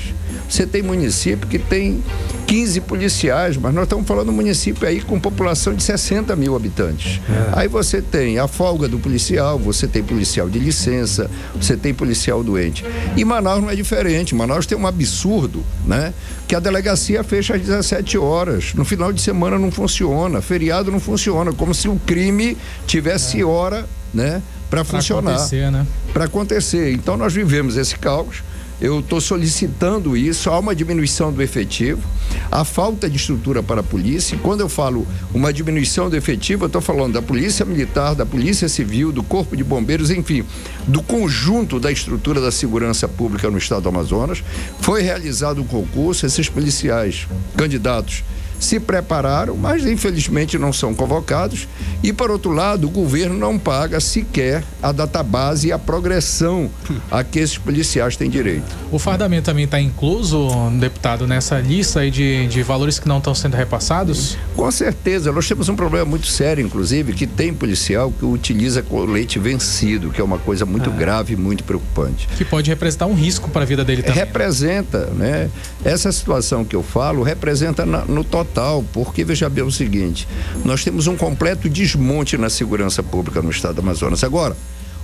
L: você tem município que tem 15 policiais, mas nós estamos falando de um município aí com população de 60 mil habitantes. Aí você tem a folga do policial, você tem policial de licença, você tem policial doente. E Manaus não é diferente. Manaus tem um absurdo, né? Que a delegacia fecha às 17 horas. No final de semana não funciona, feriado não funciona, como se o crime tivesse hora, né? Para funcionar.
C: Acontecer, né?
L: Para acontecer. Então nós vivemos esse caos. Eu estou solicitando isso, há uma diminuição do efetivo, a falta de estrutura para a polícia. E quando eu falo uma diminuição do efetivo, eu estou falando da polícia militar, da polícia civil, do corpo de bombeiros, enfim, do conjunto da estrutura da segurança pública no estado do Amazonas. Foi realizado um concurso, esses policiais candidatos se prepararam, mas infelizmente não são convocados. E, por outro lado, o governo não paga sequer a database e a progressão a que esses policiais têm direito.
C: O fardamento também está incluso, deputado, nessa lista aí de valores que não estão sendo repassados?
L: Com certeza. Nós temos um problema muito sério, inclusive, que tem policial que utiliza colete vencido, que é uma coisa muito grave e muito preocupante.
C: Que pode representar um risco para a vida dele também.
L: Representa, né? Essa situação que eu falo representa no total, porque veja bem o seguinte, nós temos um completo desmonte na segurança pública no estado do Amazonas. Agora,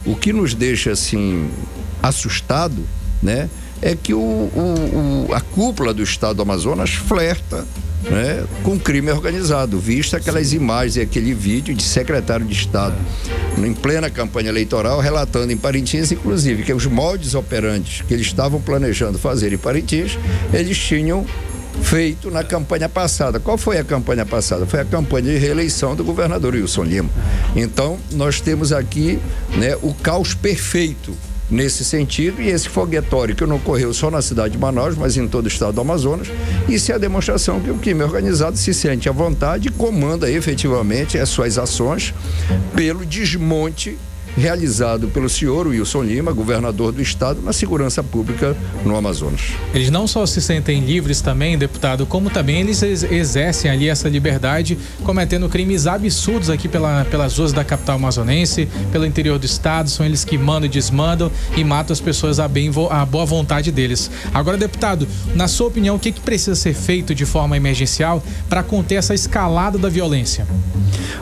L: o que nos deixa assim assustado, né, é que a cúpula do estado do Amazonas flerta, né, com crime organizado, visto aquelas imagens e aquele vídeo de secretário de Estado em plena campanha eleitoral relatando em Parintins, inclusive, que os moldes operantes que eles estavam planejando fazer em Parintins, eles tinham feito na campanha passada. Qual foi a campanha passada? Foi a campanha de reeleição do governador Wilson Lima. Então, nós temos aqui, né, o caos perfeito nesse sentido, e esse foguetório que não ocorreu só na cidade de Manaus, mas em todo o estado do Amazonas. Isso é a demonstração que o crime organizado se sente à vontade e comanda efetivamente as suas ações pelo desmonte realizado pelo senhor Wilson Lima, governador do estado, na segurança pública no Amazonas.
C: Eles não só se sentem livres também, deputado, como também eles exercem ali essa liberdade, cometendo crimes absurdos aqui pelas ruas da capital amazonense, pelo interior do estado. São eles que mandam e desmandam e matam as pessoas à boa vontade deles. Agora, deputado, na sua opinião, o que precisa ser feito de forma emergencial para conter essa escalada da violência?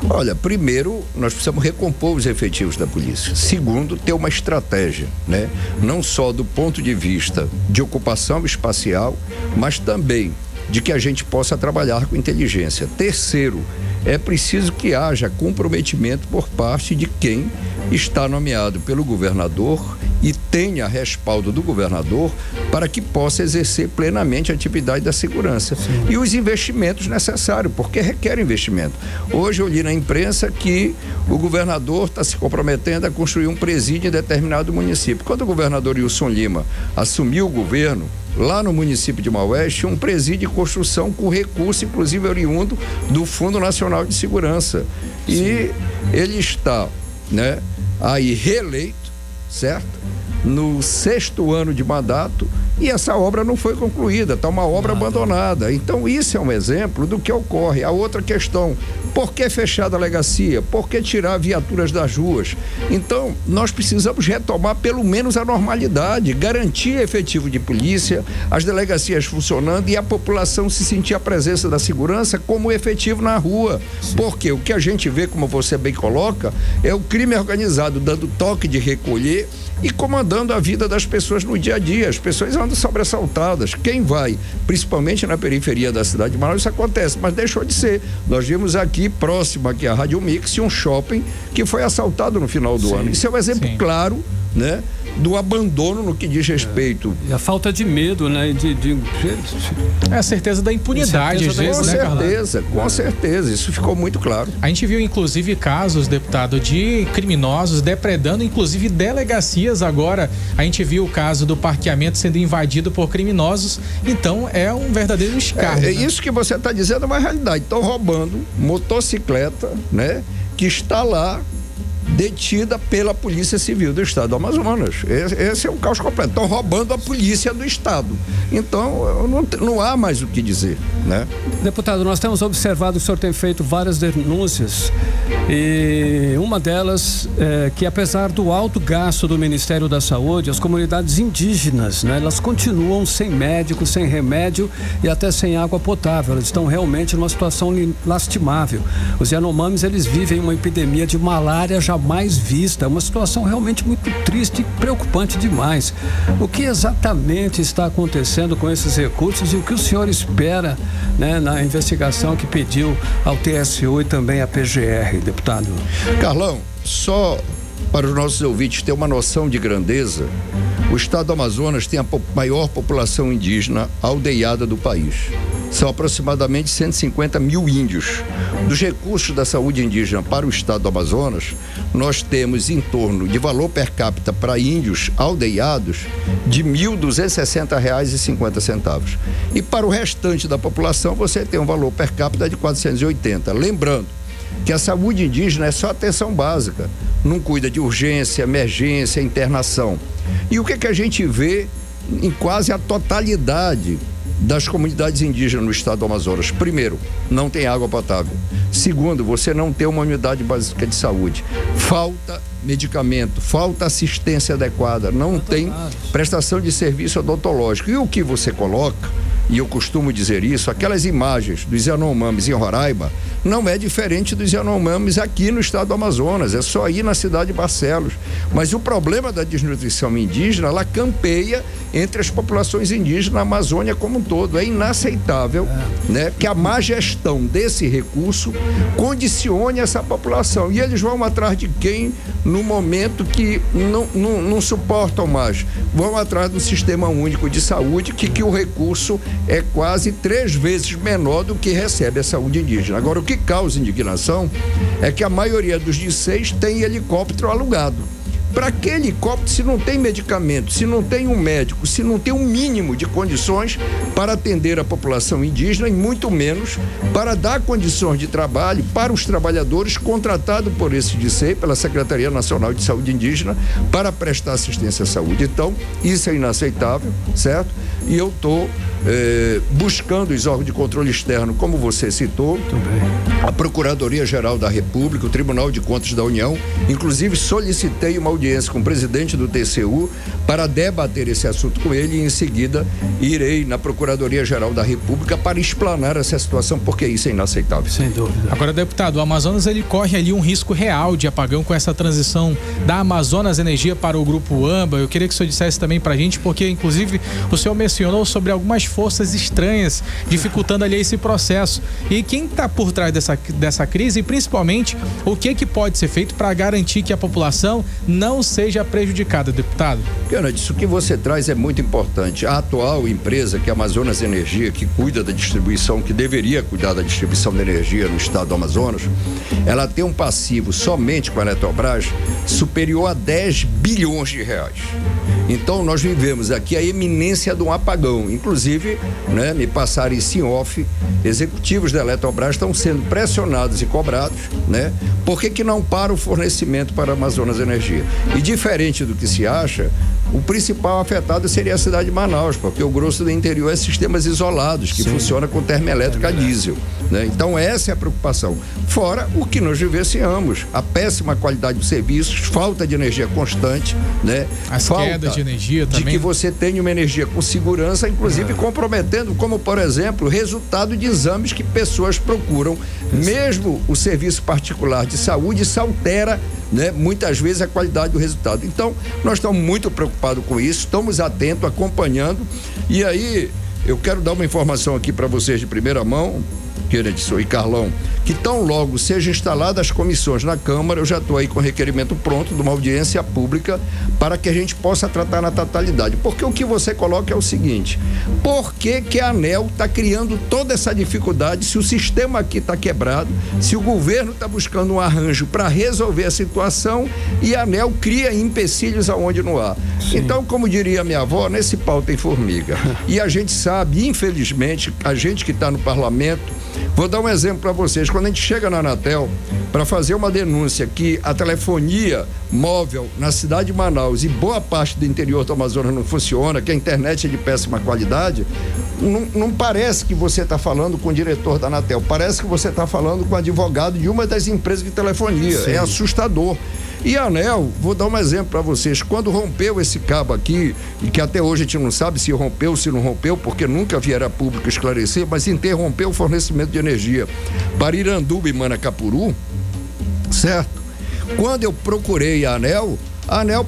L: Olha, primeiro, nós precisamos recompor os efetivos da polícia. Segundo, ter uma estratégia, né? Não só do ponto de vista de ocupação espacial, mas também de que a gente possa trabalhar com inteligência. Terceiro, é preciso que haja comprometimento por parte de quem está nomeado pelo governador e tenha respaldo do governador para que possa exercer plenamente a atividade da segurança. Sim. E os investimentos necessários, porque requer investimento. Hoje eu li na imprensa que o governador está se comprometendo a construir um presídio em determinado município. Quando o governador Wilson Lima assumiu o governo, lá no município de Maués, um presídio de construção com recurso, inclusive oriundo do Fundo Nacional de Segurança. Sim. E ele está, né, aí reeleito, certo? No 6º ano de mandato, e essa obra não foi concluída, está uma obra abandonada. Então isso é um exemplo do que ocorre. A outra questão, por que fechar a delegacia? Por que tirar viaturas das ruas? Então nós precisamos retomar pelo menos a normalidade, garantir efetivo de polícia, as delegacias funcionando e a população se sentir a presença da segurança como efetivo na rua. Sim. Porque o que a gente vê, como você bem coloca, é o crime organizado dando toque de recolher e comandando a vida das pessoas no dia a dia. As pessoas sendo sobressaltadas. Quem vai, principalmente na periferia da cidade de Manaus, isso acontece, mas deixou de ser. Nós vimos aqui, próximo aqui à Rádio Mix, um shopping que foi assaltado no final do ano. Isso é um exemplo claro, né, do abandono no que diz respeito.
B: E a falta de medo, né?
C: É a certeza da impunidade, às vezes, né, Carlão?
L: Com certeza, isso ficou muito claro.
C: A gente viu, inclusive, casos, deputado, de criminosos depredando, inclusive, delegacias agora. A gente viu o caso do parqueamento sendo invadido por criminosos, então é um verdadeiro escárnio.
L: Isso que você está dizendo é uma realidade. Estão roubando motocicleta, né? Que está lá detida pela Polícia Civil do Estado do Amazonas. Esse é um caos completo. Estão roubando a polícia do Estado. Então, não há mais o que dizer, né?
B: Deputado, nós temos observado que o senhor tem feito várias denúncias e uma delas é que, apesar do alto gasto do Ministério da Saúde, as comunidades indígenas, né, elas continuam sem médico, sem remédio e até sem água potável. Elas estão realmente numa situação lastimável. Os Yanomamis, eles vivem uma epidemia de malária jamais vista. É uma situação realmente muito triste e preocupante demais. O que exatamente está acontecendo com esses recursos e o que o senhor espera, né, na investigação que pediu ao TSU e também à PGR, deputado?
L: Carlão, só para os nossos ouvintes ter uma noção de grandeza, o estado do Amazonas tem a maior população indígena aldeada do país. São aproximadamente 150 mil índios. Dos recursos da saúde indígena para o estado do Amazonas, nós temos em torno de valor per capita para índios aldeiados de R$ 1.260,50. E para o restante da população, você tem um valor per capita de 480. Lembrando que a saúde indígena é só atenção básica, não cuida de urgência, emergência, internação. E o que a gente vê em quase a totalidade das comunidades indígenas no estado do Amazonas? Primeiro, não tem água potável. Segundo, você não tem uma unidade básica de saúde. Falta medicamento, falta assistência adequada, não tem prestação de serviço odontológico. E o que você coloca, e eu costumo dizer isso, aquelas imagens dos Yanomamis em Roraima não é diferente dos Yanomamis aqui no estado do Amazonas, é só ir na cidade de Barcelos. Mas o problema da desnutrição indígena, ela campeia entre as populações indígenas na Amazônia como um todo. É inaceitável, né, que a má gestão desse recurso condicione essa população. E eles vão atrás de quem no momento que não suportam mais? Vão atrás do Sistema Único de Saúde, que o recurso é quase 3 vezes menor do que recebe a saúde indígena. Agora, o que causa indignação é que a maioria dos DICEIs tem helicóptero alugado. Para que helicóptero se não tem medicamento, se não tem um médico, se não tem um mínimo de condições para atender a população indígena e muito menos para dar condições de trabalho para os trabalhadores contratados por esse DICEI, pela Secretaria Nacional de Saúde Indígena, para prestar assistência à saúde. Então, isso é inaceitável, certo? E eu estou buscando os órgãos de controle externo, como você citou, a Procuradoria-Geral da República, o Tribunal de Contas da União. Inclusive, solicitei uma audiência com o presidente do TCU para debater esse assunto com ele e, em seguida, irei na Procuradoria-Geral da República para explanar essa situação, porque isso é inaceitável.
B: Sem dúvida.
C: Agora, deputado, o Amazonas, ele corre ali um risco real de apagão com essa transição da Amazonas Energia para o Grupo AMBA. Eu queria que o senhor dissesse também pra gente, porque, inclusive, o senhor mencionou sobre algumas forças estranhas dificultando ali esse processo. E quem está por trás dessa crise e, principalmente, o que pode ser feito para garantir que a população não seja prejudicada, deputado?
L: Kennedy, isso que você traz é muito importante. A atual empresa, que é a Amazonas Energia, que cuida da distribuição, que deveria cuidar da distribuição de energia no estado do Amazonas, ela tem um passivo somente com a Eletrobras superior a 10 bilhões de reais. Então, nós vivemos aqui a eminência de um apagão. Inclusive, né, me passaram isso em off, executivos da Eletrobras estão sendo pressionados e cobrados, né? Por que não para o fornecimento para a Amazonas Energia? E diferente do que se acha, o principal afetado seria a cidade de Manaus, porque o grosso do interior é sistemas isolados, que funciona com termoelétrica a diesel, né? Então essa é a preocupação. Fora o que nós vivenciamos, a péssima qualidade dos serviços, falta de energia constante, né?
C: As quedas de energia também.
L: De que você tenha uma energia com segurança, inclusive comprometendo, como por exemplo, o resultado de exames que pessoas procuram. Mesmo o serviço particular de saúde, isso altera, né, muitas vezes a qualidade do resultado. Então, nós estamos muito preocupados preocupado com isso, estamos atentos, acompanhando. E aí, eu quero dar uma informação aqui para vocês de primeira mão, Edson e Carlão, que tão logo sejam instaladas as comissões na Câmara, eu já estou aí com o requerimento pronto de uma audiência pública para que a gente possa tratar na totalidade. Porque o que você coloca é o seguinte: por que a ANEEL está criando toda essa dificuldade se o sistema aqui está quebrado, se o governo está buscando um arranjo para resolver a situação e a ANEEL cria empecilhos aonde não há? Sim. Então, como diria a minha avó, nesse pau tem formiga. E a gente sabe, infelizmente, a gente que está no parlamento. Vou dar um exemplo para vocês. Quando a gente chega na Anatel para fazer uma denúncia que a telefonia móvel na cidade de Manaus e boa parte do interior do Amazonas não funciona, que a internet é de péssima qualidade, não parece que você está falando com o diretor da Anatel, parece que você está falando com o advogado de uma das empresas de telefonia. Sim. É assustador. E a ANEEL, vou dar um exemplo para vocês, quando rompeu esse cabo aqui, e que até hoje a gente não sabe se rompeu ou se não rompeu, porque nunca viera a público esclarecer, mas interrompeu o fornecimento de energia para Iranduba e Manacapuru, certo? Quando eu procurei a ANEEL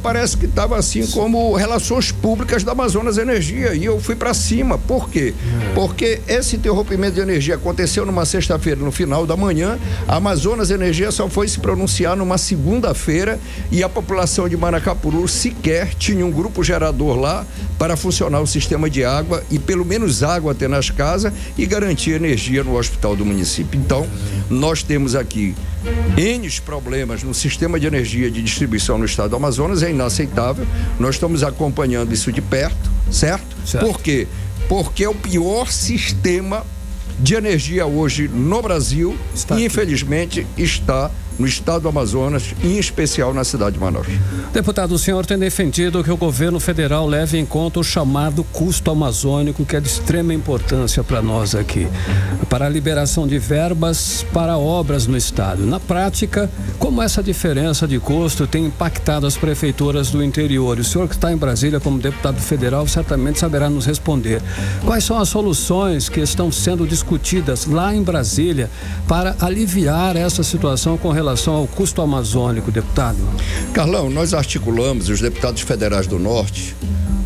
L: parece que estava assim como Relações Públicas da Amazonas Energia, e eu fui para cima. Por quê? Porque esse interrompimento de energia aconteceu numa sexta-feira, no final da manhã. A Amazonas Energia só foi se pronunciar numa segunda-feira e a população de Manacapuru sequer tinha um grupo gerador lá para funcionar o sistema de água e pelo menos água ter nas casas e garantir energia no hospital do município. Então, nós temos aqui N problemas no sistema de energia de distribuição no estado do Amazonas, é inaceitável. Nós estamos acompanhando isso de perto, certo? Por quê? Porque é o pior sistema de energia hoje no Brasil e, infelizmente, está no estado do Amazonas, em especial na cidade de Manaus.
B: Deputado, o senhor tem defendido que o governo federal leve em conta o chamado custo amazônico, que é de extrema importância para nós aqui, para a liberação de verbas para obras no estado. Na prática, como essa diferença de custo tem impactado as prefeituras do interior? O senhor que está em Brasília como deputado federal certamente saberá nos responder. Quais são as soluções que estão sendo discutidas lá em Brasília para aliviar essa situação com relação ao custo amazônico, deputado?
L: Carlão, nós articulamos os deputados federais do Norte,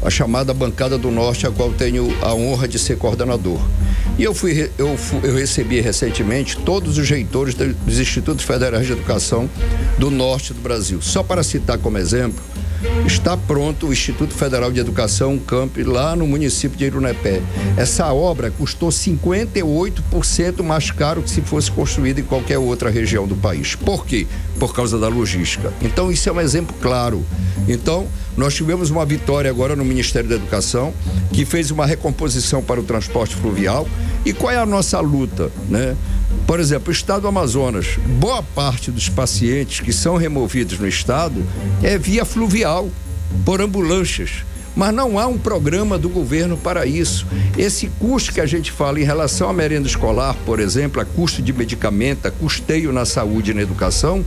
L: a chamada Bancada do Norte, a qual tenho a honra de ser coordenador. E eu recebi recentemente todos os reitores dos Institutos Federais de Educação do Norte do Brasil. Só para citar como exemplo, está pronto o Instituto Federal de Educação, Camp, lá no município de Irunepé. Essa obra custou 58% mais caro que se fosse construída em qualquer outra região do país. Por quê? Por causa da logística. Então, isso é um exemplo claro. Então, nós tivemos uma vitória agora no Ministério da Educação, que fez uma recomposição para o transporte fluvial. E qual é a nossa luta, né? Por exemplo, o estado do Amazonas, boa parte dos pacientes que são removidos no estado é via fluvial, por ambulâncias. Mas não há um programa do governo para isso. Esse custo que a gente fala em relação à merenda escolar, por exemplo, a custo de medicamento, a custeio na saúde e na educação,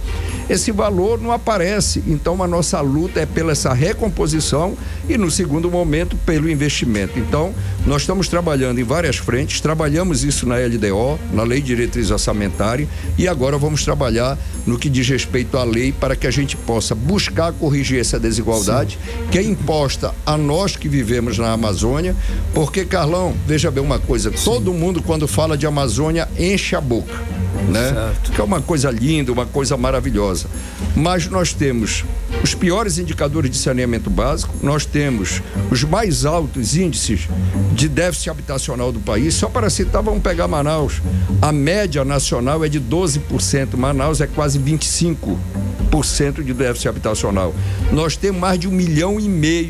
L: esse valor não aparece. Então, a nossa luta é pela essa recomposição e, no segundo momento, pelo investimento. Então, nós estamos trabalhando em várias frentes, trabalhamos isso na LDO, na Lei de Diretriz Orçamentária, e agora vamos trabalhar no que diz respeito à lei para que a gente possa buscar corrigir essa desigualdade que é imposta a nós que vivemos na Amazônia, porque, Carlão, veja bem uma coisa, todo mundo quando fala de Amazônia enche a boca, né? Certo. Que é uma coisa linda, uma coisa maravilhosa, mas nós temos os piores indicadores de saneamento básico, nós temos os mais altos índices de déficit habitacional do país. Só para citar, vamos pegar Manaus, a média nacional é de 12%, Manaus é quase 25% de déficit habitacional. Nós temos mais de 1,5 milhão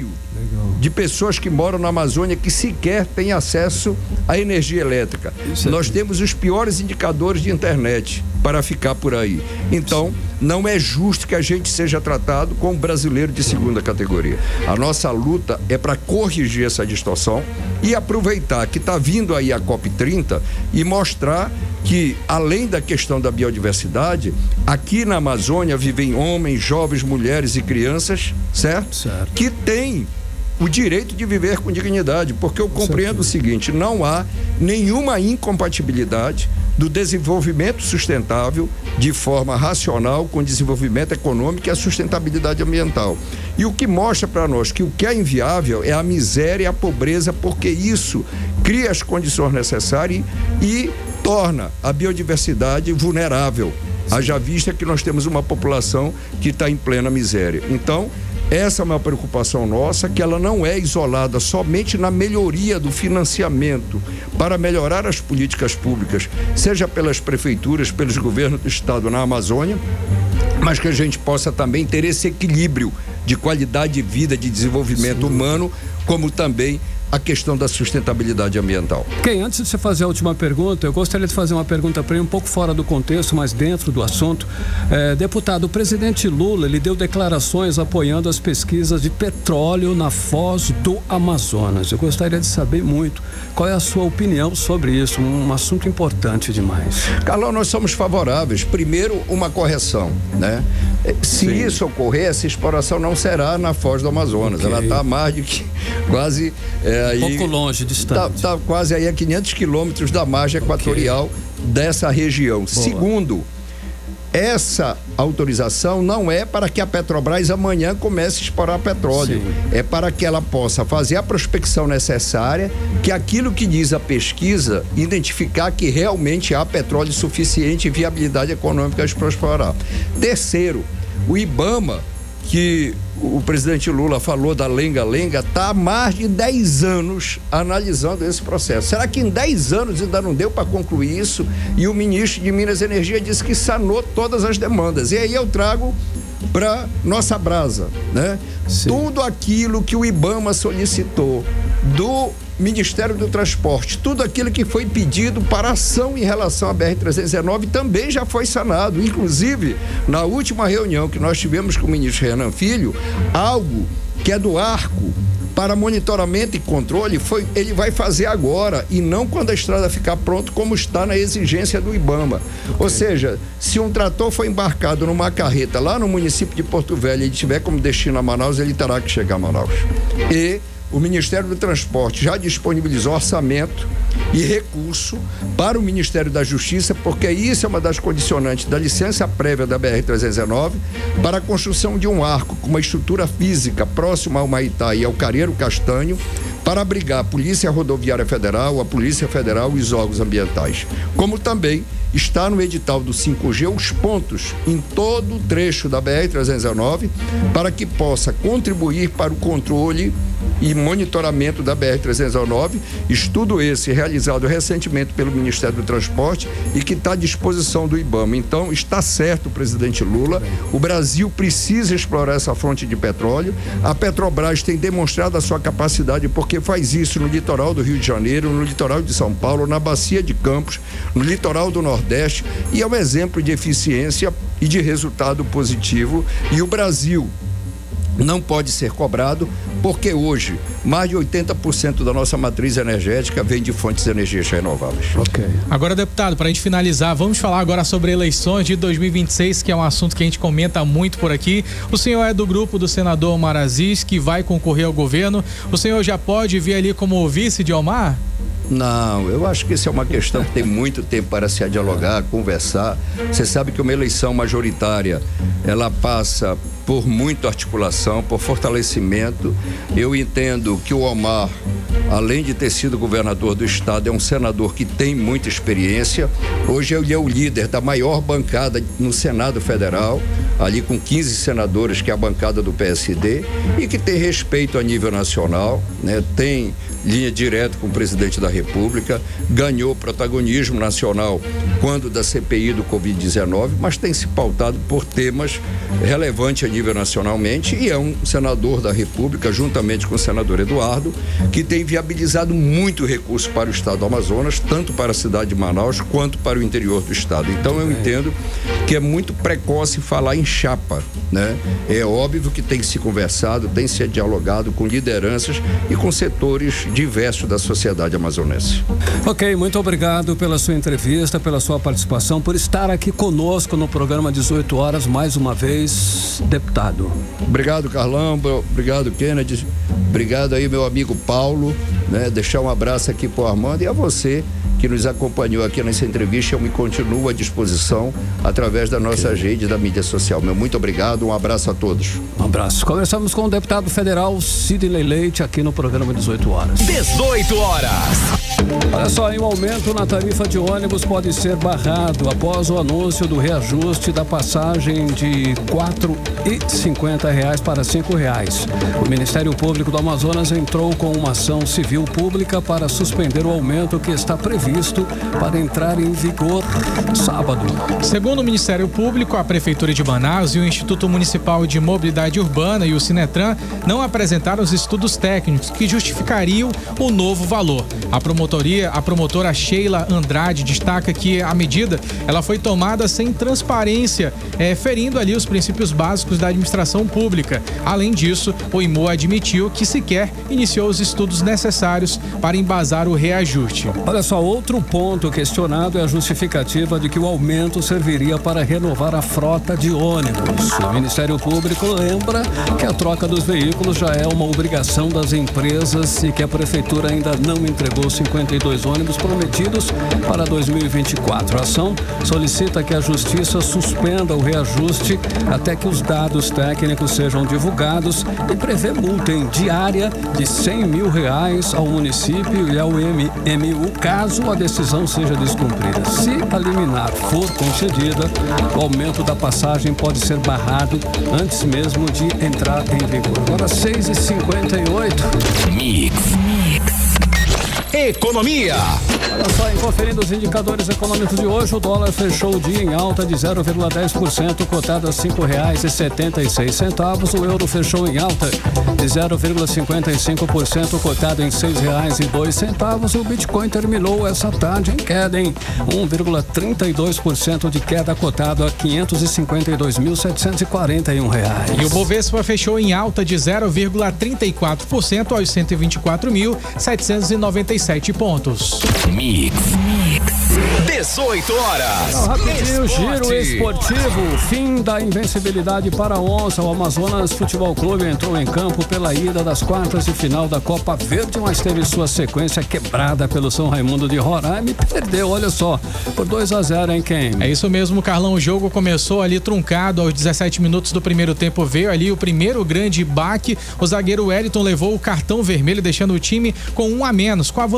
L: de pessoas que moram na Amazônia que sequer têm acesso à energia elétrica. Nós temos os piores indicadores de internet para ficar por aí. Então, não é justo que a gente seja tratado como brasileiro de segunda categoria. A nossa luta é para corrigir essa distorção e aproveitar que está vindo aí a COP30 e mostrar que, além da questão da biodiversidade, aqui na Amazônia vivem homens, jovens, mulheres e crianças, certo? Que têm o direito de viver com dignidade, porque eu compreendo o seguinte: não há nenhuma incompatibilidade do desenvolvimento sustentável de forma racional, com desenvolvimento econômico e a sustentabilidade ambiental. E o que mostra para nós que o que é inviável é a miséria e a pobreza, porque isso cria as condições necessárias e torna a biodiversidade vulnerável, haja vista que nós temos uma população que está em plena miséria. Então, essa é uma preocupação nossa, que ela não é isolada somente na melhoria do financiamento para melhorar as políticas públicas, seja pelas prefeituras, pelos governos do estado na Amazônia, mas que a gente possa também ter esse equilíbrio de qualidade de vida, de desenvolvimento humano, como também a questão da sustentabilidade ambiental.
B: Ok, antes de você fazer a última pergunta, eu gostaria de fazer uma pergunta para ele um pouco fora do contexto, mas dentro do assunto. Deputado, o presidente Lula, ele deu declarações apoiando as pesquisas de petróleo na Foz do Amazonas. Eu gostaria de saber muito qual é a sua opinião sobre isso, um assunto importante demais.
L: Carlão, nós somos favoráveis. Primeiro, uma correção, né? Se Sim. isso ocorrer, essa exploração não será na Foz do Amazonas. Okay. Ela está a mais de que quase...
B: um pouco longe, distante.
L: Está quase aí a 500 quilômetros da margem equatorial dessa região. Boa. Segundo, essa autorização não é para que a Petrobras amanhã comece a explorar petróleo. Sim. É para que ela possa fazer a prospecção necessária, que aquilo que diz a pesquisa, identificar que realmente há petróleo suficiente e viabilidade econômica para explorar. Terceiro, o IBAMA, que o presidente Lula falou da lenga-lenga, está há mais de 10 anos analisando esse processo. Será que em 10 anos ainda não deu para concluir isso? E o ministro de Minas e Energia disse que sanou todas as demandas. E aí eu trago para nossa brasa, né? Sim. Tudo aquilo que o IBAMA solicitou do Ministério do Transporte, tudo aquilo que foi pedido para ação em relação à BR-319 também já foi sanado. Inclusive, na última reunião que nós tivemos com o ministro Renan Filho, algo que é do ARCO para monitoramento e controle, ele vai fazer agora e não quando a estrada ficar pronta, como está na exigência do IBAMA. Okay. Ou seja, se um trator for embarcado numa carreta lá no município de Porto Velho e ele tiver como destino a Manaus, ele terá que chegar a Manaus. E o Ministério do Transporte já disponibilizou orçamento e recurso para o Ministério da Justiça, porque isso é uma das condicionantes da licença prévia da BR-319 para a construção de um arco com uma estrutura física próxima ao Maitá e ao Careiro Castanho, para abrigar a Polícia Rodoviária Federal, a Polícia Federal e os órgãos ambientais. Como também está no edital do 5G os pontos em todo o trecho da BR-319 para que possa contribuir para o controle e monitoramento da BR-319, estudo esse realizado recentemente pelo Ministério do Transporte e que está à disposição do IBAMA. Então, está certo, presidente Lula, o Brasil precisa explorar essa fonte de petróleo. A Petrobras tem demonstrado a sua capacidade porque faz isso no litoral do Rio de Janeiro, no litoral de São Paulo, na Bacia de Campos, no litoral do Nordeste, e é um exemplo de eficiência e de resultado positivo. E o Brasil não pode ser cobrado, porque hoje mais de 80% da nossa matriz energética vem de fontes de energias renováveis.
C: Ok. Agora, deputado, para a gente finalizar, vamos falar agora sobre eleições de 2026, que é um assunto que a gente comenta muito por aqui. O senhor é do grupo do senador Omar Aziz, que vai concorrer ao governo. O senhor já pode vir ali como vice de Omar?
L: Não, eu acho que isso é uma questão que tem muito tempo para se dialogar, conversar. Você sabe que uma eleição majoritária, ela passa por muita articulação, por fortalecimento. Eu entendo que o Omar, além de ter sido governador do estado, é um senador que tem muita experiência. Hoje ele é o líder da maior bancada no Senado Federal, ali com 15 senadores, que é a bancada do PSD, e que tem respeito a nível nacional, né? Tem linha direta com o presidente da República, ganhou protagonismo nacional quando da CPI do Covid-19, mas tem se pautado por temas relevantes a nível nacionalmente, e é um senador da República, juntamente com o senador Eduardo, que tem viabilizado muito recurso para o estado do Amazonas, tanto para a cidade de Manaus quanto para o interior do estado. Então eu entendo que é muito precoce falar em chapa, né? É óbvio que tem se conversado, tem se dialogado com lideranças e com setores diversos da sociedade amazonense.
B: Ok, muito obrigado pela sua entrevista, pela sua participação, por estar aqui conosco no programa 18 horas, mais uma vez, deputado.
L: Obrigado, Carlão, obrigado, Kennedy, obrigado aí, meu amigo Paulo, né? Deixar um abraço aqui pro Armando e a você que nos acompanhou aqui nessa entrevista. Eu me continuo à disposição através da nossa rede da mídia social. Meu muito obrigado, um abraço a todos.
B: Um abraço. Conversamos com o deputado federal Sidney Leite aqui no programa 18 horas.
A: 18 horas.
B: Olha só, um aumento na tarifa de ônibus pode ser barrado após o anúncio do reajuste da passagem de R$ 4,50 para R$ 5. O Ministério Público do Amazonas entrou com uma ação civil pública para suspender o aumento que está previsto para entrar em vigor sábado.
C: Segundo o Ministério Público, a Prefeitura de Manaus e o Instituto Municipal de Mobilidade Urbana e o Sinetran não apresentaram os estudos técnicos que justificariam o novo valor. A promotora Sheila Andrade destaca que a medida ela foi tomada sem transparência, ferindo ali os princípios básicos da administração pública. Além disso, o IMU admitiu que sequer iniciou os estudos necessários para embasar o reajuste.
B: Olha só, outro ponto questionado é a justificativa de que o aumento serviria para renovar a frota de ônibus. O Ministério Público lembra que a troca dos veículos já é uma obrigação das empresas e que a Prefeitura ainda não entregou 52 ônibus prometidos para 2024. A ação solicita que a Justiça suspenda o reajuste até que os dados técnicos sejam divulgados e prevê multa em diária de R$100 mil ao município e ao MU caso a decisão seja descumprida. Se a liminar for concedida, o aumento da passagem pode ser barrado antes mesmo de entrar em vigor. Agora 6h58.
A: Mix. Economia.
B: Olha só, conferindo os indicadores econômicos de hoje, o dólar fechou o dia em alta de 0,10%, cotado a R$ 5,76. O euro fechou em alta de 0,55%, cotado em R$ 6,02. O Bitcoin terminou essa tarde em queda, em 1,32% de queda, cotado a R$ 552.741.
C: E o Bovespa fechou em alta de 0,34% aos 124.797 pontos.
A: Mix. 18 horas.
B: Rapidinho, giro esportivo. Fim da invencibilidade para a Onça. O Amazonas Futebol Clube entrou em campo pela ida das quartas de final da Copa Verde, mas teve sua sequência quebrada pelo São Raimundo de Roraima e perdeu, olha só, por 2-0, hein, Ken?
C: É isso mesmo, Carlão. O jogo começou ali truncado aos 17 minutos do primeiro tempo. Veio ali o primeiro grande baque. O zagueiro Wellington levou o cartão vermelho, deixando o time com 1 a menos. Com a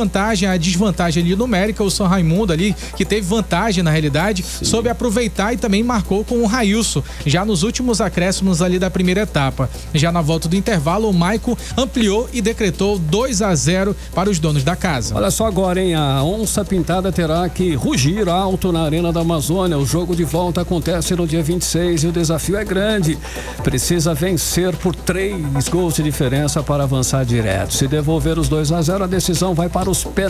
C: desvantagem ali numérica, o São Raimundo ali, que teve vantagem na realidade, soube aproveitar e também marcou com o Railson, já nos últimos acréscimos ali da primeira etapa. Já na volta do intervalo, o Maico ampliou e decretou 2-0 para os donos da casa.
B: Olha só agora, hein? A Onça Pintada terá que rugir alto na Arena da Amazônia. O jogo de volta acontece no dia 26 e o desafio é grande. Precisa vencer por 3 gols de diferença para avançar direto. Se devolver os 2-0, a decisão vai para os penais.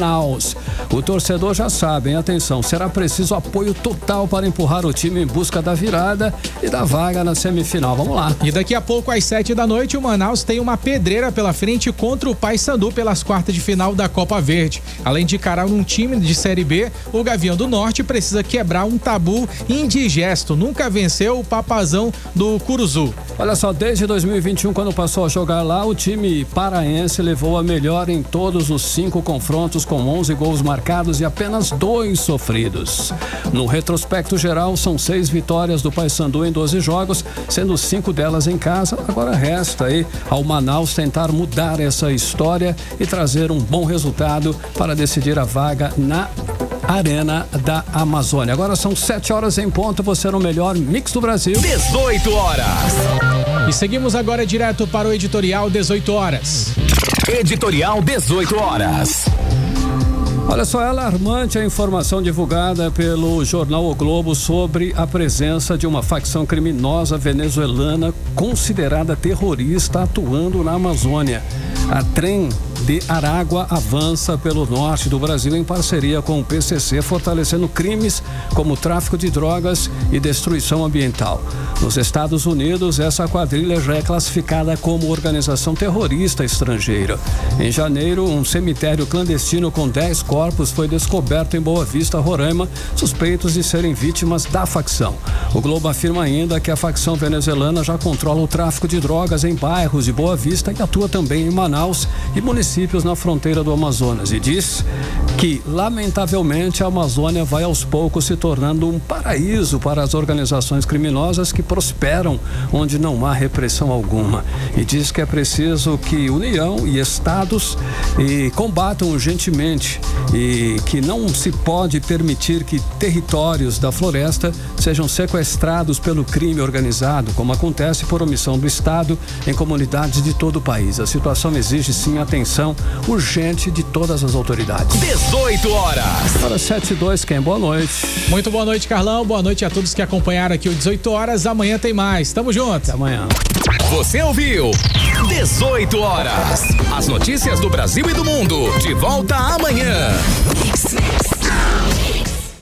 B: O torcedor já sabe, hein? Atenção, será preciso apoio total para empurrar o time em busca da virada e da vaga na semifinal. Vamos lá.
C: E daqui a pouco, às 7 da noite, o Manaus tem uma pedreira pela frente contra o Paysandu pelas quartas de final da Copa Verde. Além de encarar um time de Série B, o Gavião do Norte precisa quebrar um tabu indigesto. Nunca venceu o Papazão do Curuzu.
B: Olha só, desde 2021, quando passou a jogar lá, o time paraense levou a melhor em todos os 5 confrontos, com 11 gols marcados e apenas 2 sofridos. No retrospecto geral, são 6 vitórias do Paysandu em 12 jogos, sendo 5 delas em casa. Agora resta aí ao Manaus tentar mudar essa história e trazer um bom resultado para decidir a vaga na Arena da Amazônia. Agora são 7 horas em ponto, você no melhor mix do Brasil.
A: 18 horas.
C: E seguimos agora direto para o Editorial 18 horas.
A: Editorial 18 horas.
B: Olha só, é alarmante a informação divulgada pelo jornal O Globo sobre a presença de uma facção criminosa venezuelana considerada terrorista atuando na Amazônia. A Trem de Aragua avança pelo norte do Brasil em parceria com o PCC, fortalecendo crimes como tráfico de drogas e destruição ambiental. Nos Estados Unidos, essa quadrilha já é classificada como organização terrorista estrangeira. Em janeiro, um cemitério clandestino com 10 corpos foi descoberto em Boa Vista, Roraima, suspeitos de serem vítimas da facção. O Globo afirma ainda que a facção venezuelana já controla o tráfico de drogas em bairros de Boa Vista e atua também em Manaus. Manaus e municípios na fronteira do Amazonas e diz que, lamentavelmente, a Amazônia vai aos poucos se tornando um paraíso para as organizações criminosas que prosperam onde não há repressão alguma. E diz que é preciso que União e estados combatam urgentemente e que não se pode permitir que territórios da floresta sejam sequestrados pelo crime organizado, como acontece por omissão do Estado em comunidades de todo o país. A situação exige, sim, atenção urgente de todas as autoridades.
A: 18 horas.
B: Para 7:02, Ken, boa noite.
C: Muito boa noite, Carlão. Boa noite a todos que acompanharam aqui o 18 horas. Amanhã tem mais. Tamo junto.
B: Até amanhã.
A: Você ouviu 18 horas. As notícias do Brasil e do mundo. De volta amanhã.